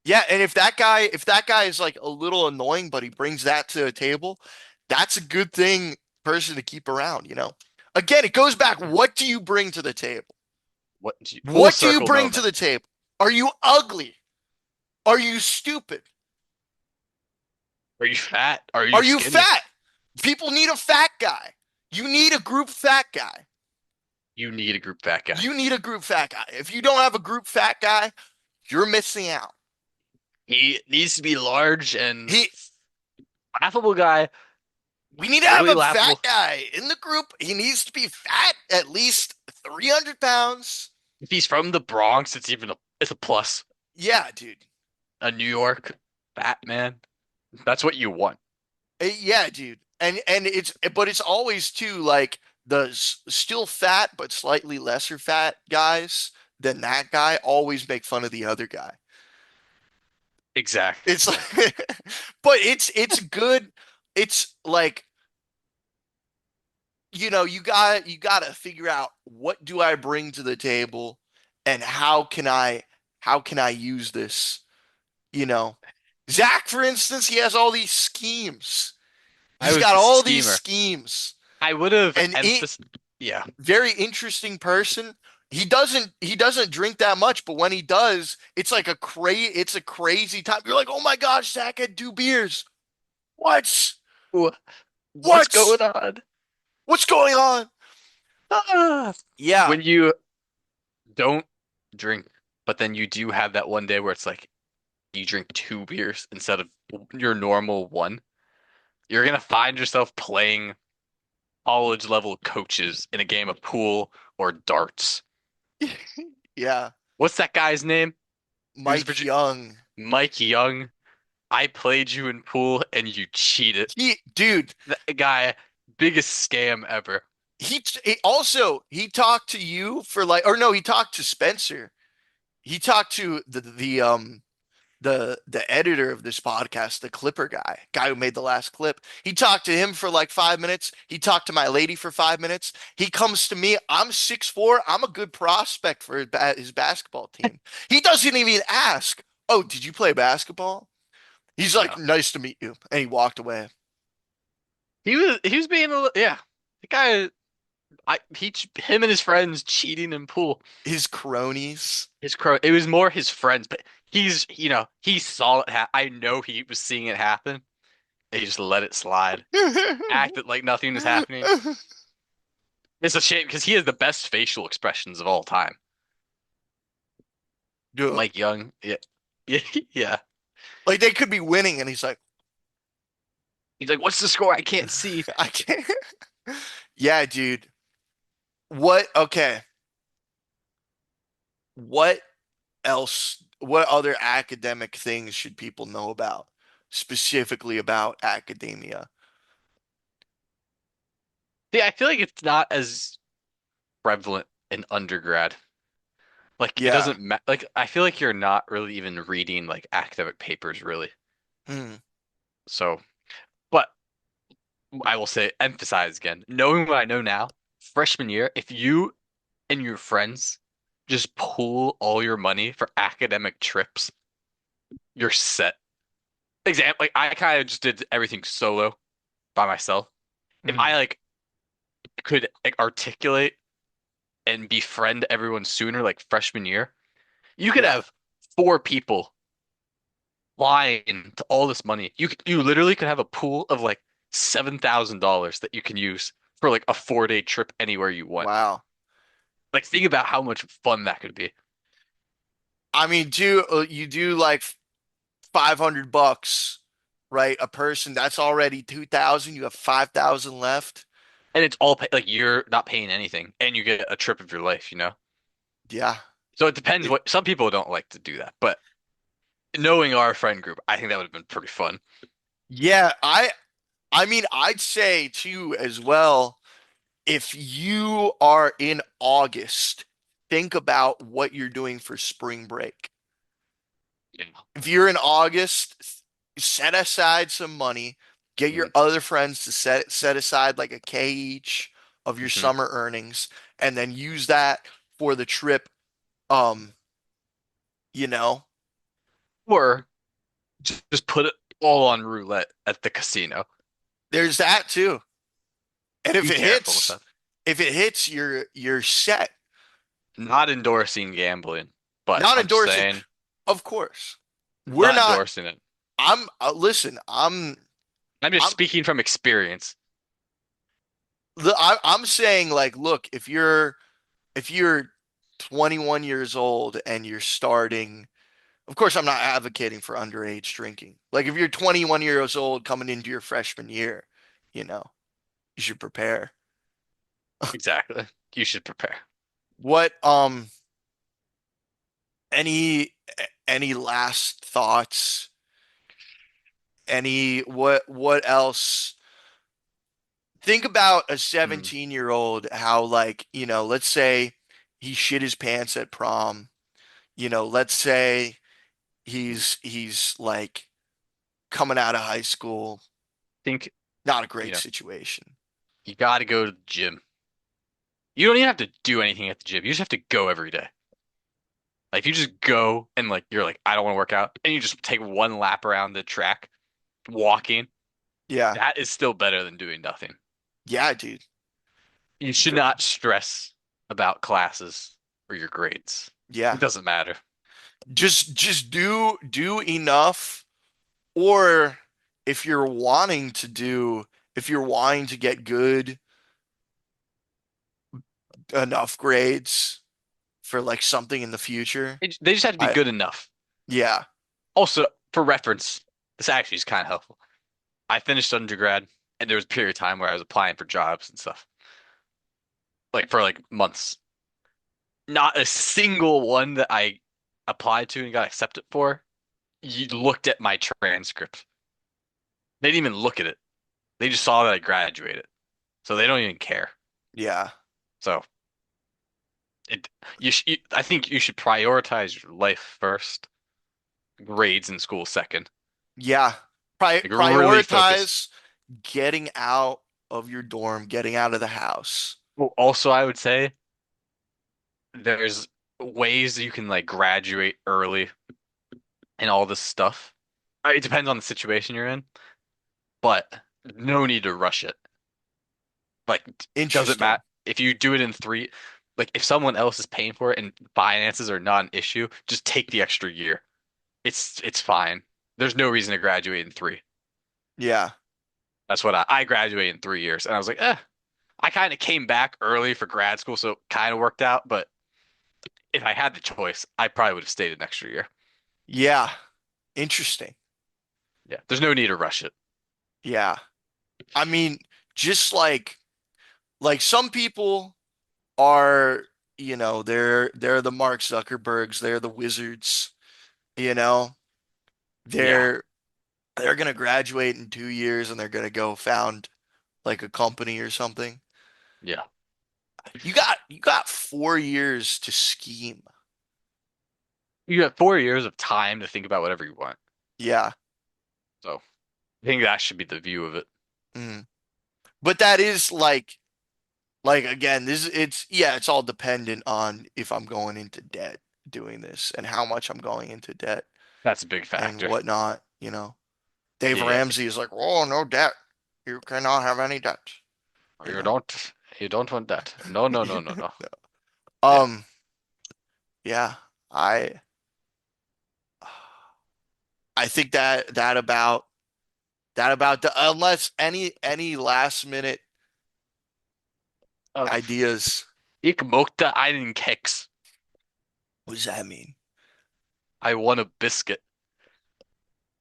Yeah, and if that guy is like a little annoying, but he brings that to the table, that's a good thing person to keep around, you know. Again, it goes back, what do you bring to the table? Full What do you circle bring to moment. the table? Are you ugly? Are you stupid? Are you fat? Are you Are you skinny? fat? People need a fat guy. You need a group fat guy. You need a group fat guy. You need a group fat guy. If you don't have a group fat guy, you're missing out. He needs to be large and He laughable guy. We need to have Really a fat laughable. guy in the group. He needs to be fat, at least 300 pounds. If he's from the Bronx, it's a plus. Yeah, dude. A New York fat man. That's what you want. Yeah, dude. And it's always too like still fat but slightly lesser fat guys than that guy always make fun of the other guy. Exactly. It's like, but it's good. It's like, you got to figure out, what do I bring to the table and how can I use this, you know? Zach, for instance, he has all these schemes. I He's was got the all these schemer. schemes. I would have And yeah, very interesting person. He doesn't drink that much, but when he does, it's a crazy time. You're like, "Oh my gosh, Zach had 2 beers. What? What's What? going on? What's going on?" Ah. Yeah. When you don't drink, but then you do have that one day where it's like you drink 2 beers instead of your normal one, you're gonna find yourself playing college level coaches in a game of pool or darts. Yeah. What's that guy's name? He was Mike Young. Mike Young. I played you in pool and you cheated. Dude, That guy, biggest scam ever. he talked to you for like, or no, he talked to Spencer. He talked to the editor of this podcast, the Clipper guy who made the last clip. He talked to him for like 5 minutes. He talked to my lady for 5 minutes. He comes to me. I'm 6'4". I'm a good prospect for his basketball team. He doesn't even ask, "Oh, did you play basketball?" He's like, No. "Nice to meet you," and he walked away. he was being yeah. The guy him and his friends cheating in pool. His cronies. His crow. It was more his friends, but he saw it I know he was seeing it happen. And he just let it slide, acted like nothing was happening. It's a shame because he has the best facial expressions of all time. Dude, Mike Young, yeah, yeah, yeah. like they could be winning, and he's like, He's like, "What's the score? I can't see." I can't. Yeah, dude. What? Okay. What else? What other academic things should people know about, specifically about academia? Yeah, I feel like it's not as prevalent in undergrad. Like it Yeah. doesn't ma like I feel like you're not really even reading like academic papers really. Hmm. So, but I will say emphasize again, knowing what I know now, freshman year, if you and your friends just pool all your money for academic trips, you're set. Example, like I kind of just did everything solo by myself. If Hmm. I like could like articulate and befriend everyone sooner, like freshman year, you could Yeah. have four people flying to all this money. You literally could have a pool of like $7,000 that you can use for like a 4 day trip anywhere you want. Wow. Like think about how much fun that could be. I mean, do you do like 500 bucks, right? A person, that's already 2,000. You have 5,000 left. And it's all like you're not paying anything and you get a trip of your life. Yeah. So it depends It, what some people don't like to do that, but knowing our friend group, I think that would have been pretty fun. yeah, I mean, I'd say too as well, if you are in August, think about what you're doing for spring break. Yeah. If you're in August, set aside some money, get your Mm-hmm. other friends to set aside like a K each of your Mm-hmm. summer earnings, and then use that for the trip. Um, you know, Or just put it all on roulette at the casino. there's that too. And Be careful with that. if it hits, you're set. Not endorsing gambling, but Not I'm just endorsing, saying, of course. We're not not. endorsing it. I'm listen. I'm just I'm speaking from experience. I'm saying like, look, if you're 21 years old and you're starting, of course, I'm not advocating for underage drinking. Like if you're 21 years old coming into your freshman year, you know, you should prepare. Exactly. You should prepare. What any any last thoughts? Any what else? Think about a Hmm. 17-year-old, how like, let's say he shit his pants at prom. Let's say he's like coming out of high school, Think, not a you great know, situation. you got to go to the gym. You don't even have to do anything at the gym. You just have to go every day. Like if you just go and like you're like, I don't want to work out, and you just take one lap around the track, walking, Yeah. that is still better than doing nothing. Yeah, dude. You should Go- not stress about classes or your grades. Yeah. It doesn't matter. Just do enough, or if you're wanting to do if you're wanting to get good enough grades for like something in the future. They just have to be I good enough. Yeah. Also, for reference, this actually is kind of helpful. I finished undergrad, and there was a period of time where I was applying for jobs and stuff, like for like months. Not a single one that I applied to and got accepted for, you looked at my transcript. They didn't even look at it. They just saw that I graduated. So they don't even care. Yeah. So it I think you should prioritize your life first, grades in school second. Yeah. Like really focus. Prioritize getting out of your dorm, getting out of the house. Well, also I would say there's ways you can like graduate early and all this stuff. It depends on the situation you're in, but No need to rush it. Like, doesn't Interesting. matter if you do it in three. Like, if someone else is paying for it and finances are not an issue, just take the extra year. It's fine. There's no reason to graduate in three. Yeah. That's what I graduated in 3 years, and I was like, I kind of came back early for grad school, so it kind of worked out. But if I had the choice, I probably would have stayed an extra year. Yeah. Interesting. Yeah, there's no need to rush it. Yeah. I mean, just like some people are, they're the Mark Zuckerbergs, they're the wizards, you know. Yeah, They're they're gonna graduate in 2 years and they're gonna go found like a company or something. yeah. You got 4 years to scheme. You have 4 years of time to think about whatever you want. Yeah. So I think that should be the view of it. Mm. But that is like again, this it's yeah, it's all dependent on if I'm going into debt doing this and how much I'm going into debt That's a big and factor. whatnot. Dave Yeah, yeah. Ramsey is like, "Oh, no debt. You cannot have any debt." You You know. don't you don't want that. No, no, no, no, no. Yeah. Um, yeah, I I think that about the unless any last minute Uh, ideas. ik mochte einen Keks. What does that mean? I want a biscuit.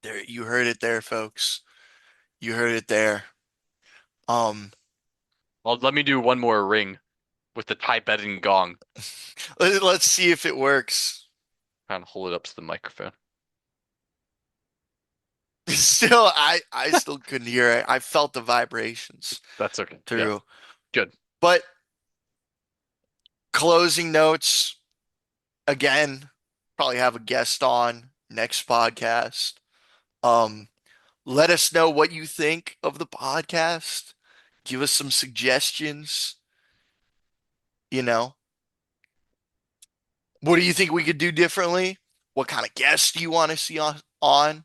There, you heard it there, folks. You heard it there. Um, Well, let me do one more ring with the Tibetan gong. let's see if it works. Kind of hold it up to the microphone. Still, I still couldn't hear it. I felt the vibrations That's okay. Yeah, through. good. But closing notes again, probably have a guest on next podcast. Um, let us know what you think of the podcast. Give us some suggestions. You know, what do you think we could do differently? What kind of guests do you want to see on?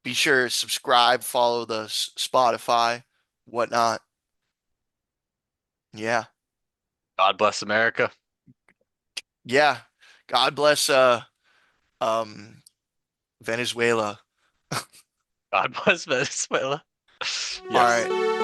Be sure to subscribe, follow the Spotify, whatnot. Yeah. God bless America. Yeah. God bless um Venezuela. God bless Venezuela. All Yes. right.